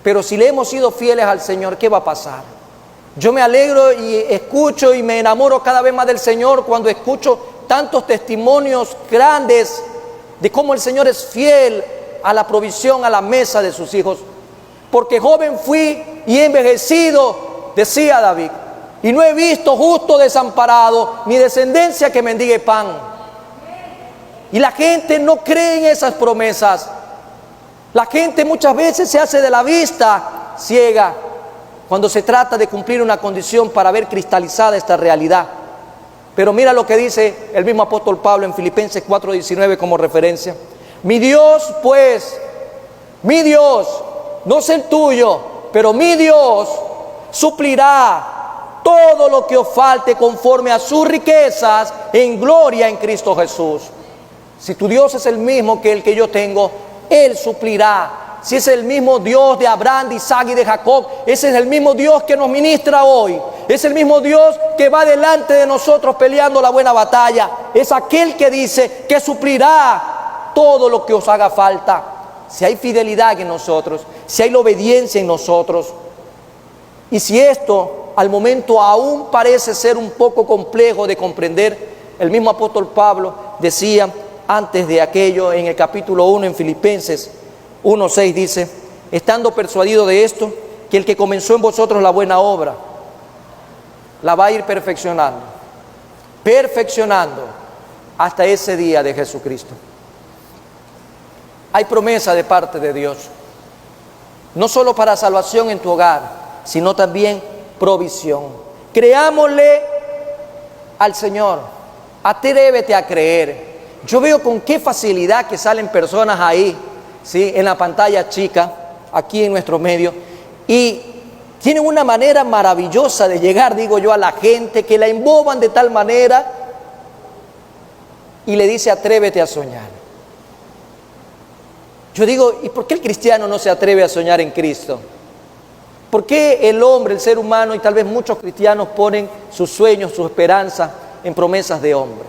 Pero si le hemos sido fieles al Señor, ¿qué va a pasar? Yo me alegro y escucho y me enamoro cada vez más del Señor cuando escucho tantos testimonios grandes de cómo el Señor es fiel a la provisión, a la mesa de sus hijos. Porque joven fui y envejecido, decía David, y no he visto justo desamparado, ni descendencia que mendigue pan. Y la gente no cree en esas promesas. La gente muchas veces se hace de la vista ciega cuando se trata de cumplir una condición para ver cristalizada esta realidad. Pero mira lo que dice el mismo apóstol Pablo en Filipenses 4:19 como referencia. Mi Dios, pues, mi Dios, no es el tuyo, pero mi Dios suplirá todo lo que os falte conforme a sus riquezas en gloria en Cristo Jesús. Si tu Dios es el mismo que el que yo tengo, Él suplirá. Si es el mismo Dios de Abraham, de Isaac y de Jacob, ese es el mismo Dios que nos ministra hoy. Es el mismo Dios que va delante de nosotros peleando la buena batalla. Es aquel que dice que suplirá todo lo que os haga falta. Si hay fidelidad en nosotros, si hay la obediencia en nosotros. Y si esto al momento aún parece ser un poco complejo de comprender, el mismo apóstol Pablo decía antes de aquello en el capítulo 1 en Filipenses 1:6 dice, estando persuadido de esto, que el que comenzó en vosotros la buena obra, la va a ir perfeccionando hasta ese día de Jesucristo. Hay promesa de parte de Dios, no solo para salvación en tu hogar, sino también provisión. Creámosle al Señor, atrévete a creer. Yo veo con qué facilidad que salen personas ahí, ¿sí?, en la pantalla chica, aquí en nuestro medio, y tienen una manera maravillosa de llegar, digo yo, a la gente, que la emboban de tal manera y le dice, atrévete a soñar. Yo digo, ¿y por qué el cristiano no se atreve a soñar en Cristo? ¿Por qué el hombre, el ser humano, y tal vez muchos cristianos ponen sus sueños, su esperanza en promesas de hombres?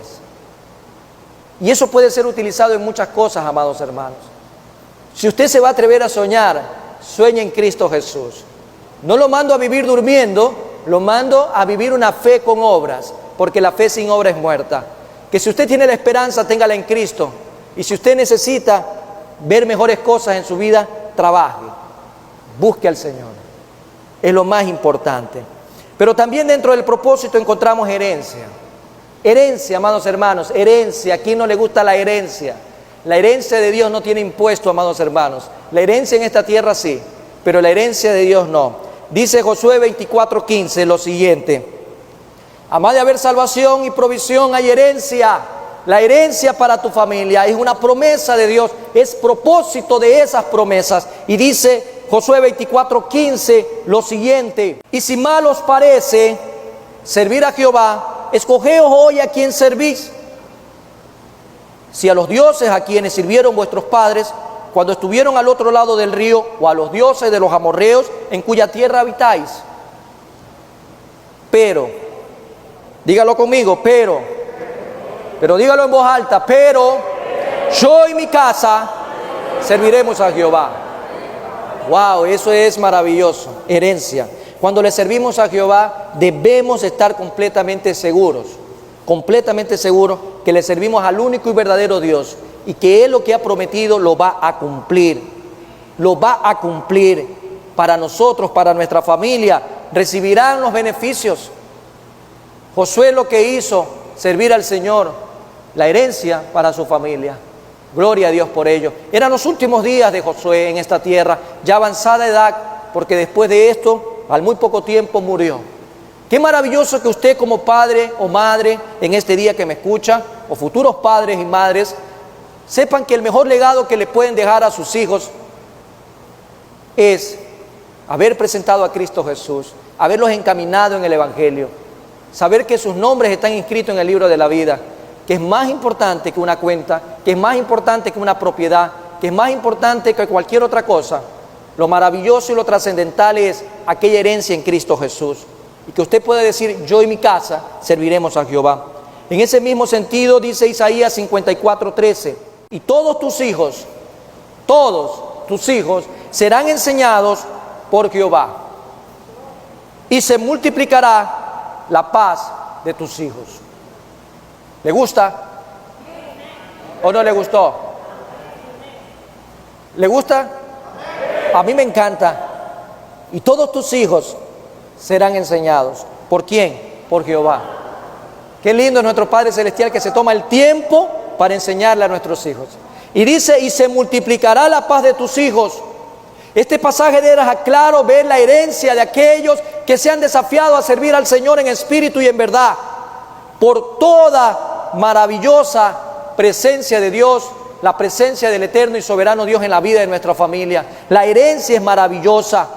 Y eso puede ser utilizado en muchas cosas, amados hermanos. Si usted se va a atrever a soñar, sueñe en Cristo Jesús. No lo mando a vivir durmiendo, lo mando a vivir una fe con obras, porque la fe sin obra es muerta. Que si usted tiene la esperanza, téngala en Cristo. Y si usted necesita ver mejores cosas en su vida, trabaje, busque al Señor. Es lo más importante. Pero también dentro del propósito encontramos herencia. Herencia, amados hermanos, herencia. ¿A quién no le gusta la herencia? La herencia de Dios no tiene impuesto, amados hermanos. La herencia en esta tierra sí, pero la herencia de Dios no. Dice Josué 24:15 lo siguiente: además de haber salvación y provisión, hay herencia. La herencia para tu familia es una promesa de Dios, es propósito de esas promesas. Y dice Josué 24:15 lo siguiente: y si mal os parece servir a Jehová, escogeos hoy a quien servís, si a los dioses a quienes sirvieron vuestros padres cuando estuvieron al otro lado del río, o a los dioses de los amorreos en cuya tierra habitáis. Pero, dígalo conmigo, pero dígalo en voz alta, pero yo y mi casa serviremos a Jehová. Wow, eso es maravilloso, herencia. Cuando le servimos a Jehová, debemos estar completamente seguros que le servimos al único y verdadero Dios, y que Él lo que ha prometido lo va a cumplir. para nosotros, para nuestra familia, recibirán los beneficios. Josué lo que hizo, servir al Señor, la herencia para su familia. Gloria a Dios por ello. Eran los últimos días de Josué en esta tierra, ya avanzada edad, porque después de esto, al muy poco tiempo murió. Qué maravilloso que usted como padre o madre en este día que me escucha, o futuros padres y madres, sepan que el mejor legado que le pueden dejar a sus hijos es haber presentado a Cristo Jesús, haberlos encaminado en el Evangelio, saber que sus nombres están inscritos en el libro de la vida, que es más importante que una cuenta, que es más importante que una propiedad, que es más importante que cualquier otra cosa. Lo maravilloso y lo trascendental es aquella herencia en Cristo Jesús. Y que usted puede decir, yo y mi casa serviremos a Jehová. En ese mismo sentido dice Isaías 54:13, y todos tus hijos serán enseñados por Jehová, y se multiplicará la paz de tus hijos. ¿Le gusta? ¿O no le gustó? ¿Le gusta? A mí me encanta. Y todos tus hijos serán enseñados. ¿Por quién? Por Jehová. Qué lindo es nuestro Padre Celestial que se toma el tiempo para enseñarle a nuestros hijos. Y dice, y se multiplicará la paz de tus hijos. Este pasaje deja claro ver la herencia de aquellos que se han desafiado a servir al Señor en espíritu y en verdad. Por toda maravillosa presencia de Dios, la presencia del eterno y soberano Dios en la vida de nuestra familia. La herencia es maravillosa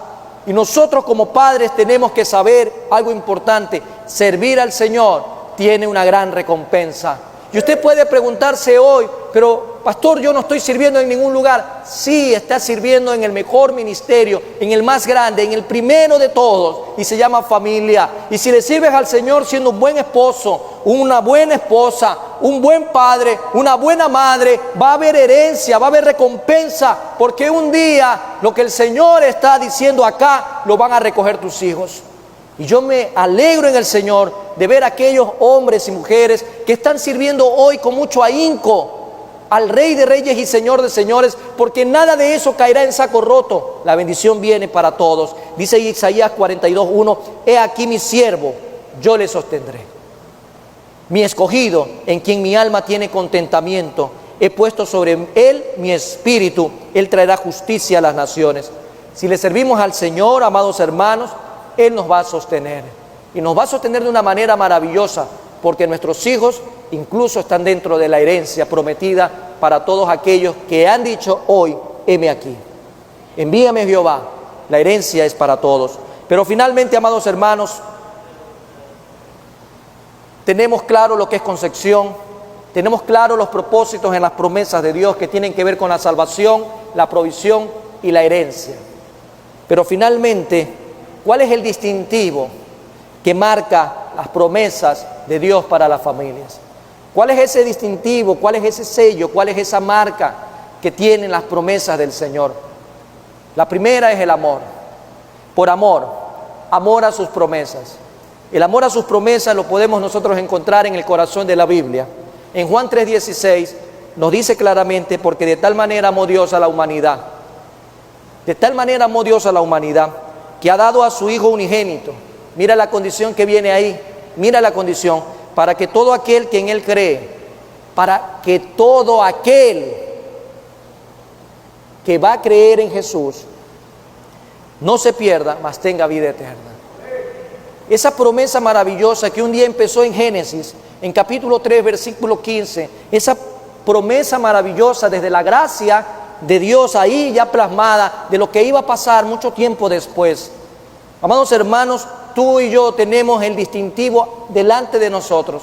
y nosotros como padres tenemos que saber algo importante: servir al Señor tiene una gran recompensa. Y usted puede preguntarse hoy, pero pastor, yo no estoy sirviendo en ningún lugar. Sí, está sirviendo en el mejor ministerio, en el más grande, en el primero de todos, y se llama familia. Y si le sirves al Señor siendo un buen esposo, una buena esposa, un buen padre, una buena madre, va a haber herencia, va a haber recompensa, porque un día lo que el Señor está diciendo acá lo van a recoger tus hijos. Y yo me alegro en el Señor de ver a aquellos hombres y mujeres que están sirviendo hoy con mucho ahínco al Rey de Reyes y Señor de Señores, porque nada de eso caerá en saco roto. La bendición viene para todos. Dice Isaías 42:1, he aquí mi siervo, yo le sostendré. Mi escogido, en quien mi alma tiene contentamiento, he puesto sobre él mi espíritu, él traerá justicia a las naciones. Si le servimos al Señor, amados hermanos, Él nos va a sostener, y nos va a sostener de una manera maravillosa, porque nuestros hijos incluso están dentro de la herencia prometida para todos aquellos que han dicho hoy, heme aquí, envíame Jehová. La herencia es para todos. Pero finalmente, amados hermanos, tenemos claro lo que es concepción, tenemos claro los propósitos en las promesas de Dios que tienen que ver con la salvación, la provisión y la herencia. Pero finalmente, ¿cuál es el distintivo que marca las promesas de Dios para las familias? ¿Cuál es ese distintivo? ¿Cuál es ese sello? ¿Cuál es esa marca que tienen las promesas del Señor? La primera es el amor. Por amor a sus promesas. El amor a sus promesas lo podemos nosotros encontrar en el corazón de la Biblia. En Juan 3:16 nos dice claramente, porque de tal manera amó Dios a la humanidad. De tal manera amó Dios a la humanidad, que ha dado a su Hijo unigénito. Mira la condición que viene ahí, mira la condición, para que todo aquel que en Él cree, para que todo aquel que va a creer en Jesús no se pierda, mas tenga vida eterna. Esa promesa maravillosa que un día empezó en Génesis, en capítulo 3, versículo 15, esa promesa maravillosa desde la gracia de Dios ahí ya plasmada de lo que iba a pasar mucho tiempo después. Amados hermanos, tú y yo tenemos el distintivo delante de nosotros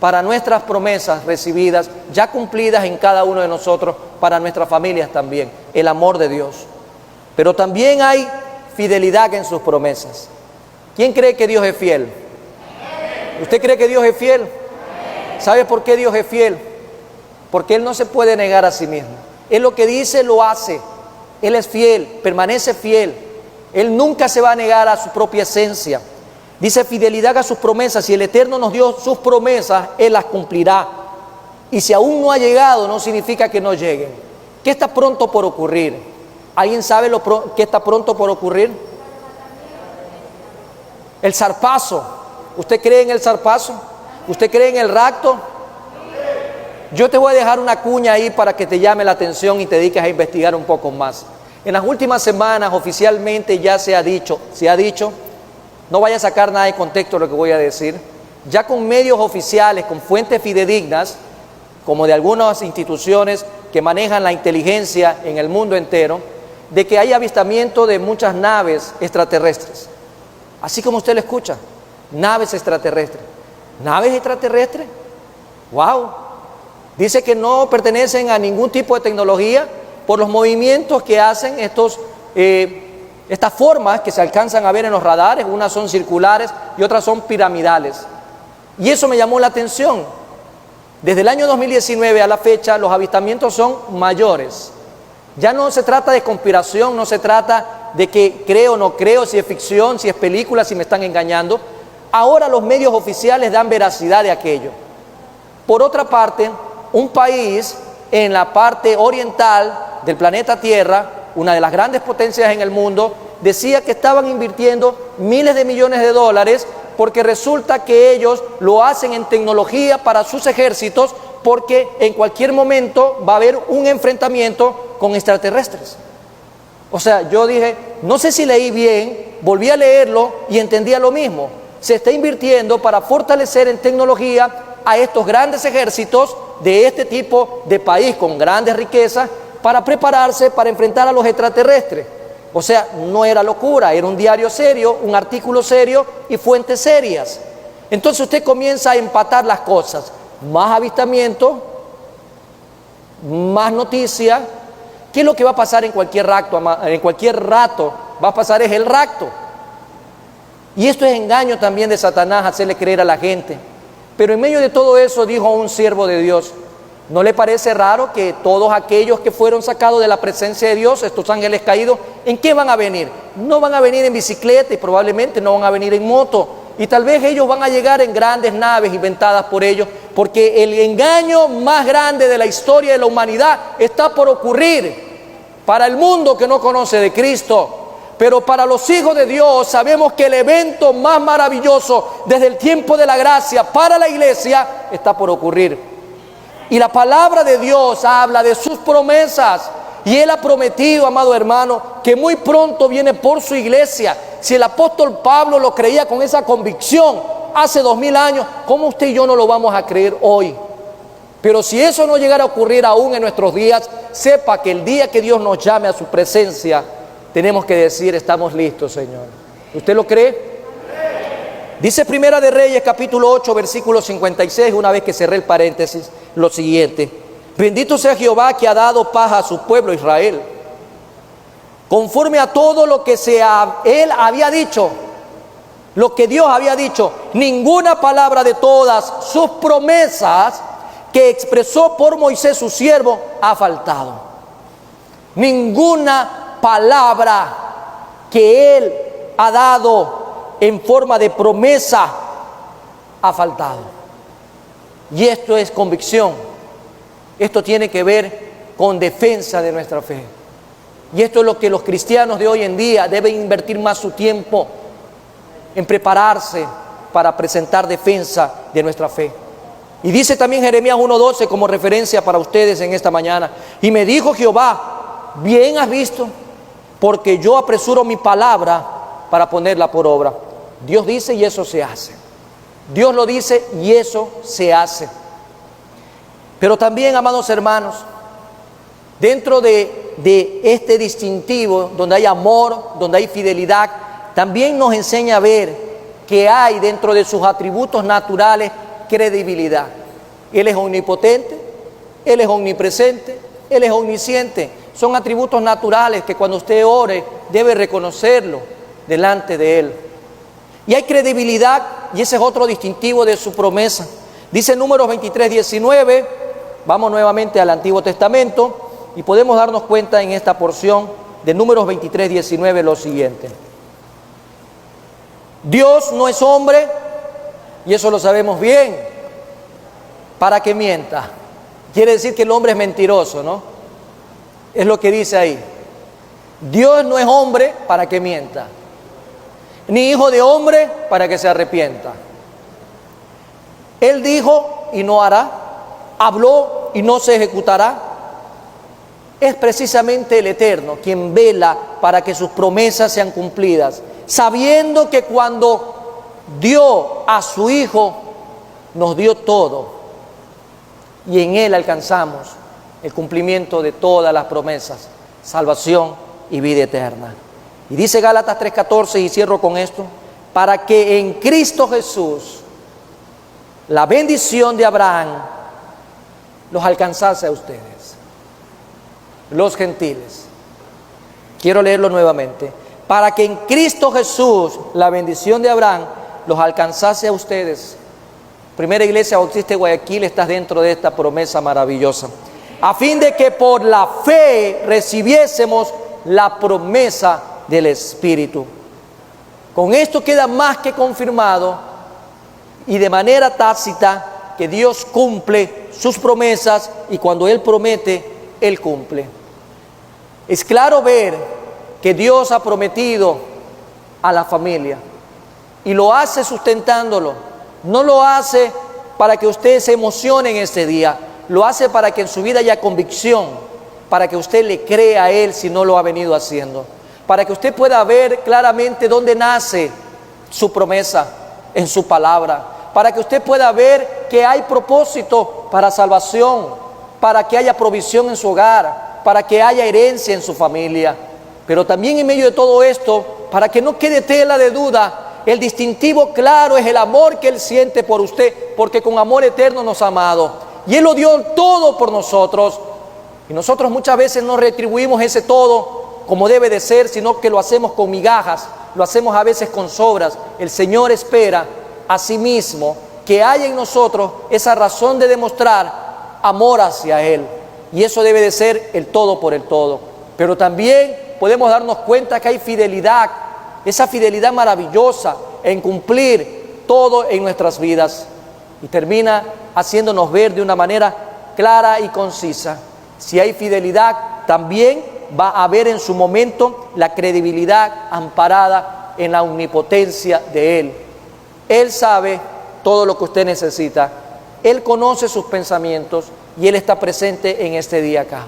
para nuestras promesas recibidas, ya cumplidas en cada uno de nosotros, para nuestras familias también, el amor de Dios. Pero también hay fidelidad en sus promesas. ¿Quién cree que Dios es fiel? ¿Usted cree que Dios es fiel? ¿Sabe por qué Dios es fiel? Porque Él no se puede negar a sí mismo. Él lo que dice lo hace. Él es fiel, permanece fiel. Él nunca se va a negar a su propia esencia. Dice fidelidad a sus promesas. Si el Eterno nos dio sus promesas, Él las cumplirá. Y si aún no ha llegado, no significa que no lleguen. ¿Qué está pronto por ocurrir? ¿Alguien sabe qué está pronto por ocurrir? El zarpazo. ¿Usted cree en el zarpazo? ¿Usted cree en el rapto? Yo te voy a dejar una cuña ahí para que te llame la atención y te dediques a investigar un poco más. En las últimas semanas oficialmente ya se ha dicho, no vaya a sacar nada de contexto lo que voy a decir, ya con medios oficiales, con fuentes fidedignas, como de algunas instituciones que manejan la inteligencia en el mundo entero, de que hay avistamiento de muchas naves extraterrestres. Así como usted lo escucha, naves extraterrestres. ¿Naves extraterrestres? ¡Wow! Dice que no pertenecen a ningún tipo de tecnología por los movimientos que hacen estas formas que se alcanzan a ver en los radares. Unas son circulares y otras son piramidales. Y eso me llamó la atención. Desde el año 2019 a la fecha, los avistamientos son mayores. Ya no se trata de conspiración, no se trata de que creo o no creo, si es ficción, si es película, si me están engañando. Ahora los medios oficiales dan veracidad de aquello. Por otra parte, un país en la parte oriental del planeta Tierra, una de las grandes potencias en el mundo, decía que estaban invirtiendo miles de millones de dólares porque resulta que ellos lo hacen en tecnología para sus ejércitos, porque en cualquier momento va a haber un enfrentamiento con extraterrestres. O sea, yo dije, no sé si leí bien, volví a leerlo y entendía lo mismo. Se está invirtiendo para fortalecer en tecnología a estos grandes ejércitos de este tipo de país con grandes riquezas para prepararse para enfrentar a los extraterrestres. O sea, no era locura, era un diario serio, un artículo serio y fuentes serias. Entonces usted comienza a empatar las cosas. Más avistamiento, más noticia. ¿Qué es lo que va a pasar en cualquier rato? En cualquier rato va a pasar es el rapto. Y esto es engaño también de Satanás, hacerle creer a la gente. Pero en medio de todo eso dijo un siervo de Dios: ¿no le parece raro que todos aquellos que fueron sacados de la presencia de Dios, estos ángeles caídos, ¿en qué van a venir? No van a venir en bicicleta y probablemente no van a venir en moto. Y tal vez ellos van a llegar en grandes naves inventadas por ellos, porque el engaño más grande de la historia de la humanidad está por ocurrir para el mundo que no conoce de Cristo. Pero para los hijos de Dios sabemos que el evento más maravilloso desde el tiempo de la gracia para la iglesia está por ocurrir. Y la palabra de Dios habla de sus promesas. Y Él ha prometido, amado hermano, que muy pronto viene por su iglesia. Si el apóstol Pablo lo creía con esa convicción hace 2000 años, ¿cómo usted y yo no lo vamos a creer hoy? Pero si eso no llegara a ocurrir aún en nuestros días, sepa que el día que Dios nos llame a su presencia, tenemos que decir: estamos listos, Señor. ¿Usted lo cree? Dice Primera de Reyes, capítulo 8, versículo 56, una vez que cerré el paréntesis, lo siguiente: bendito sea Jehová que ha dado paz a su pueblo Israel, conforme a todo lo que Él había dicho, lo que Dios había dicho. Ninguna palabra de todas sus promesas que expresó por Moisés su siervo ha faltado. Ninguna palabra que Él ha dado en forma de promesa ha faltado. Y esto es convicción. Esto tiene que ver con defensa de nuestra fe. Y esto es lo que los cristianos de hoy en día deben invertir más su tiempo en prepararse para presentar defensa de nuestra fe. Y dice también Jeremías 1:12 como referencia para ustedes en esta mañana: y me dijo Jehová, bien has visto, porque yo apresuro mi palabra para ponerla por obra. Dios dice y eso se hace. Dios lo dice y eso se hace. Pero también, amados hermanos, dentro de este distintivo, donde hay amor, donde hay fidelidad, también nos enseña a ver que hay dentro de sus atributos naturales credibilidad. Él es omnipotente, Él es omnipresente, Él es omnisciente. Son atributos naturales que cuando usted ore debe reconocerlo delante de Él. Y hay credibilidad, y ese es otro distintivo de su promesa. Dice Números 23:19, vamos nuevamente al Antiguo Testamento y podemos darnos cuenta en esta porción de Números 23:19 lo siguiente: Dios no es hombre, y eso lo sabemos bien, para que mienta. Quiere decir que el hombre es mentiroso, ¿no? Es lo que dice ahí. Dios no es hombre para que mienta, ni hijo de hombre para que se arrepienta. Él dijo y no hará, habló y no se ejecutará. Es precisamente el Eterno quien vela para que sus promesas sean cumplidas, sabiendo que cuando dio a su Hijo, nos dio todo, y en Él alcanzamos el cumplimiento de todas las promesas, salvación y vida eterna. Y dice Gálatas 3:14, y cierro con esto, para que en Cristo Jesús la bendición de Abraham los alcanzase a ustedes, los gentiles. Quiero leerlo nuevamente. Para que en Cristo Jesús la bendición de Abraham los alcanzase a ustedes. Primera Iglesia Bautista de Guayaquil, estás dentro de esta promesa maravillosa. A fin de que por la fe recibiésemos la promesa del Espíritu. Con esto queda más que confirmado y de manera tácita que Dios cumple sus promesas, y cuando Él promete, Él cumple. Es claro ver que Dios ha prometido a la familia y lo hace sustentándolo. No lo hace para que usted se emocione en este día, lo hace para que en su vida haya convicción, para que usted le crea a Él si no lo ha venido haciendo, para que usted pueda ver claramente dónde nace su promesa en su palabra, para que usted pueda ver que hay propósito para salvación, para que haya provisión en su hogar, para que haya herencia en su familia. Pero también en medio de todo esto, para que no quede tela de duda, el distintivo claro es el amor que Él siente por usted, porque con amor eterno nos ha amado. Y Él lo dio todo por nosotros. Y nosotros muchas veces no retribuimos ese todo como debe de ser, sino que lo hacemos con migajas, lo hacemos a veces con sobras. El Señor espera asimismo que haya en nosotros esa razón de demostrar amor hacia Él. Y eso debe de ser el todo por el todo. Pero también podemos darnos cuenta que hay fidelidad, esa fidelidad maravillosa en cumplir todo en nuestras vidas. Y termina haciéndonos ver de una manera clara y concisa. Si hay fidelidad, también va a haber en su momento la credibilidad amparada en la omnipotencia de Él. Él sabe todo lo que usted necesita. Él conoce sus pensamientos y Él está presente en este día acá.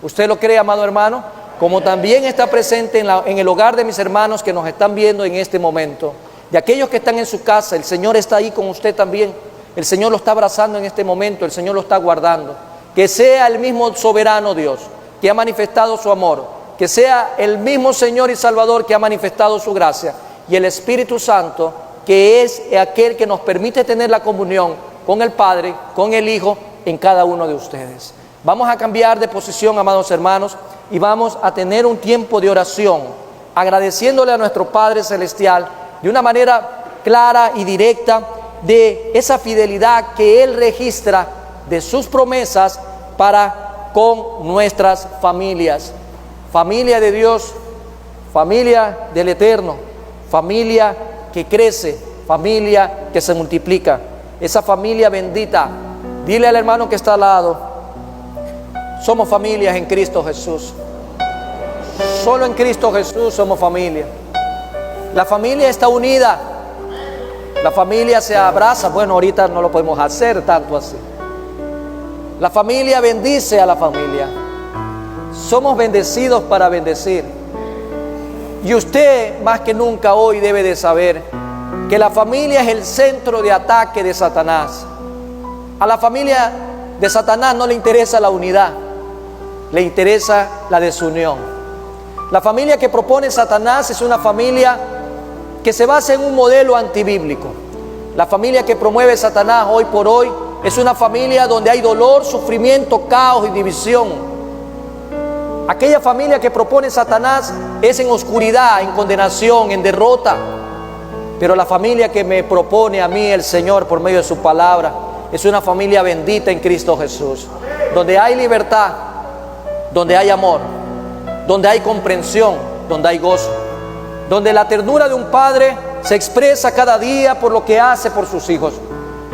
¿Usted lo cree, amado hermano? Como también está presente en el hogar de mis hermanos que nos están viendo en este momento. De aquellos que están en su casa, el Señor está ahí con usted también. El Señor lo está abrazando en este momento, el Señor lo está guardando. Que sea el mismo soberano Dios que ha manifestado su amor, que sea el mismo Señor y Salvador que ha manifestado su gracia, y el Espíritu Santo, que es aquel que nos permite tener la comunión con el Padre, con el Hijo, en cada uno de ustedes. Vamos a cambiar de posición, amados hermanos, y vamos a tener un tiempo de oración, agradeciéndole a nuestro Padre Celestial de una manera clara y directa de esa fidelidad que Él registra de sus promesas para con nuestras familias. Familia de Dios, familia del Eterno, familia que crece, familia que se multiplica, esa familia bendita. Dile al hermano que está al lado: somos familias en Cristo Jesús. Solo en Cristo Jesús somos familia. La familia está unida, la familia se abraza. Bueno, ahorita no lo podemos hacer tanto así. La familia bendice a la familia. Somos bendecidos para bendecir. Y usted más que nunca hoy debe de saber que la familia es el centro de ataque de Satanás. A la familia de Satanás no le interesa la unidad, le interesa la desunión. La familia que propone Satanás es una familia que se basa en un modelo antibíblico. La familia que promueve Satanás hoy por hoy es una familia donde hay dolor, sufrimiento, caos y división. Aquella familia que propone Satanás es en oscuridad, en condenación, en derrota. Pero la familia que me propone a mí el Señor por medio de su palabra es una familia bendita en Cristo Jesús, donde hay libertad, donde hay amor, donde hay comprensión, donde hay gozo, donde la ternura de un padre se expresa cada día por lo que hace por sus hijos,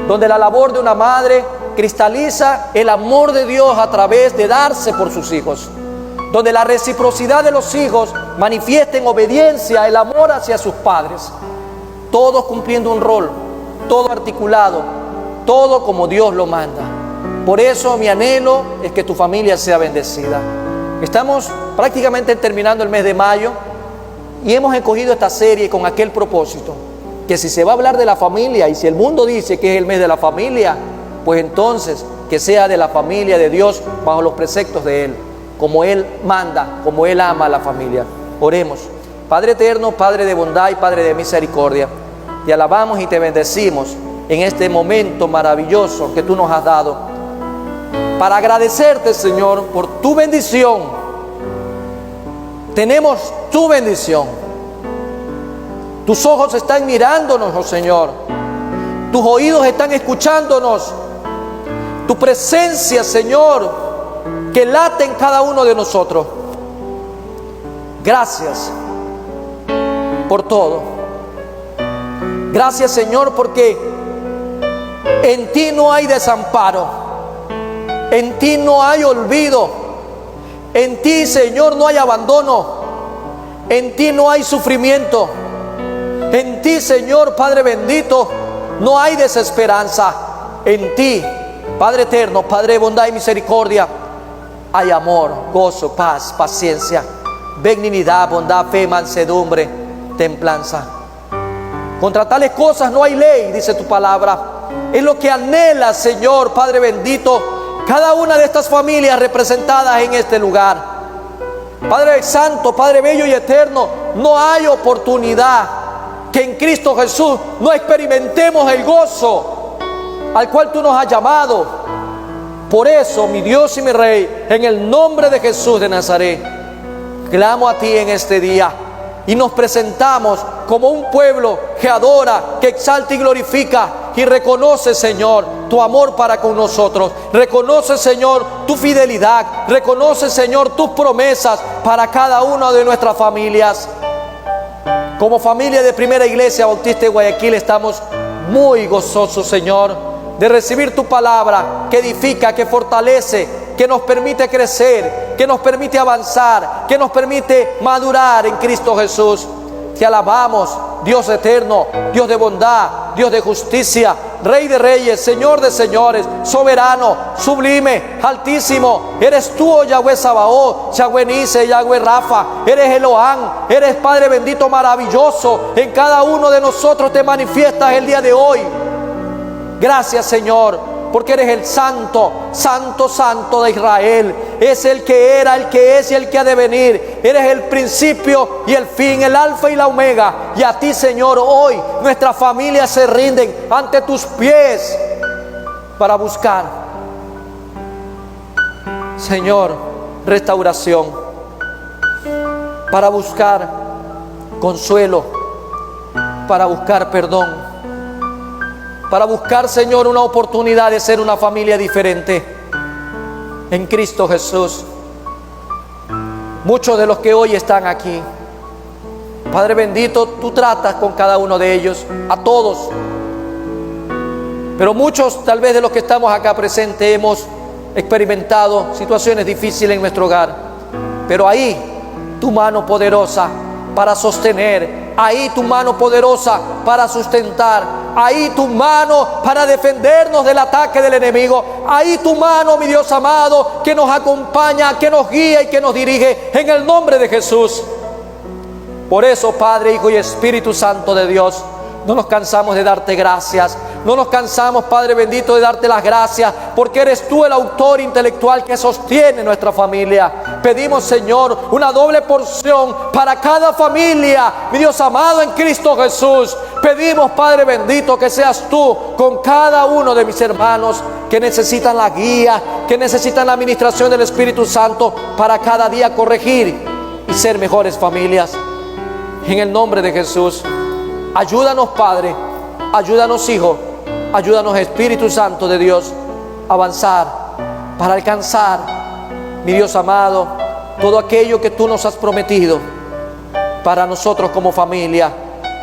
donde la labor de una madre cristaliza el amor de Dios a través de darse por sus hijos, donde la reciprocidad de los hijos manifiesten obediencia, el amor hacia sus padres, todos cumpliendo un rol, todo articulado, todo como Dios lo manda. Por eso mi anhelo es que tu familia sea bendecida. Estamos prácticamente terminando el mes de mayo y hemos escogido esta serie con aquel propósito, que si se va a hablar de la familia y si el mundo dice que es el mes de la familia, pues entonces que sea de la familia de Dios bajo los preceptos de Él, como Él manda, como Él ama a la familia. Oremos. Padre eterno, Padre de bondad y Padre de misericordia, te alabamos y te bendecimos en este momento maravilloso que tú nos has dado, para agradecerte, Señor, por tu bendición. Tenemos tu bendición. Tus ojos están mirándonos, oh Señor. Tus oídos están escuchándonos. Tu presencia, Señor, que late en cada uno de nosotros. Gracias por todo. Gracias, Señor, porque en ti no hay desamparo. En ti no hay olvido. En ti, Señor, no hay abandono. En ti no hay sufrimiento. En ti, Señor, Padre bendito, no hay desesperanza. En ti, Padre eterno, Padre de bondad y misericordia, hay amor, gozo, paz, paciencia, benignidad, bondad, fe, mansedumbre, templanza. Contra tales cosas no hay ley, dice tu palabra. Es lo que anhela, Señor, Padre bendito, cada una de estas familias representadas en este lugar. Padre santo, Padre bello y eterno, no hay oportunidad que en Cristo Jesús no experimentemos el gozo al cual tú nos has llamado. Por eso, mi Dios y mi Rey, en el nombre de Jesús de Nazaret, clamo a ti en este día y nos presentamos como un pueblo que adora, que exalta y glorifica y reconoce, Señor, tu amor para con nosotros. Reconoce, Señor, tu fidelidad. Reconoce, Señor, tus promesas para cada una de nuestras familias. Como familia de Primera Iglesia Bautista de Guayaquil estamos muy gozosos, Señor, de recibir tu palabra que edifica, que fortalece, que nos permite crecer, que nos permite avanzar, que nos permite madurar en Cristo Jesús. Te alabamos, Dios eterno, Dios de bondad, Dios de justicia, Rey de reyes, Señor de señores, soberano, sublime, altísimo. Eres tú, oh Yahweh Sabaoth, Yahweh Nise, Yahweh Rafa. Eres Elohán, eres Padre bendito, maravilloso. En cada uno de nosotros te manifiestas el día de hoy. Gracias, Señor, porque eres el santo, santo, santo de Israel. Es el que era, el que es y el que ha de venir. Eres el principio y el fin, el alfa y la omega. Y a ti, Señor, hoy nuestras familias se rinden ante tus pies para buscar, Señor, restauración, para buscar consuelo, para buscar perdón, para buscar, Señor, una oportunidad de ser una familia diferente en Cristo Jesús. Muchos de los que hoy están aquí, Padre bendito, tú tratas con cada uno de ellos, a todos. Pero muchos, tal vez de los que estamos acá presentes, hemos experimentado situaciones difíciles en nuestro hogar. Pero ahí tu mano poderosa para sostener, ahí tu mano poderosa para sustentar, ahí tu mano para defendernos del ataque del enemigo, ahí tu mano, mi Dios amado, que nos acompaña, que nos guía y que nos dirige en el nombre de Jesús. Por eso, Padre, Hijo y Espíritu Santo de Dios, no nos cansamos de darte gracias. No nos cansamos, Padre bendito, de darte las gracias, porque eres tú el autor intelectual que sostiene nuestra familia. Pedimos, Señor, una doble porción para cada familia, mi Dios amado, en Cristo Jesús. Pedimos, Padre bendito, que seas tú con cada uno de mis hermanos que necesitan la guía, que necesitan la administración del Espíritu Santo para cada día corregir y ser mejores familias. En el nombre de Jesús, ayúdanos, Padre, ayúdanos, Hijo, ayúdanos, Espíritu Santo de Dios, a avanzar para alcanzar, mi Dios amado, todo aquello que tú nos has prometido para nosotros como familia,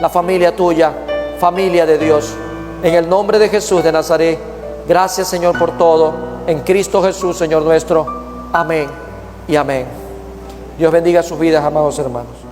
la familia tuya, familia de Dios. En el nombre de Jesús de Nazaret, gracias, Señor, por todo. En Cristo Jesús, Señor nuestro. Amén y amén. Dios bendiga sus vidas, amados hermanos.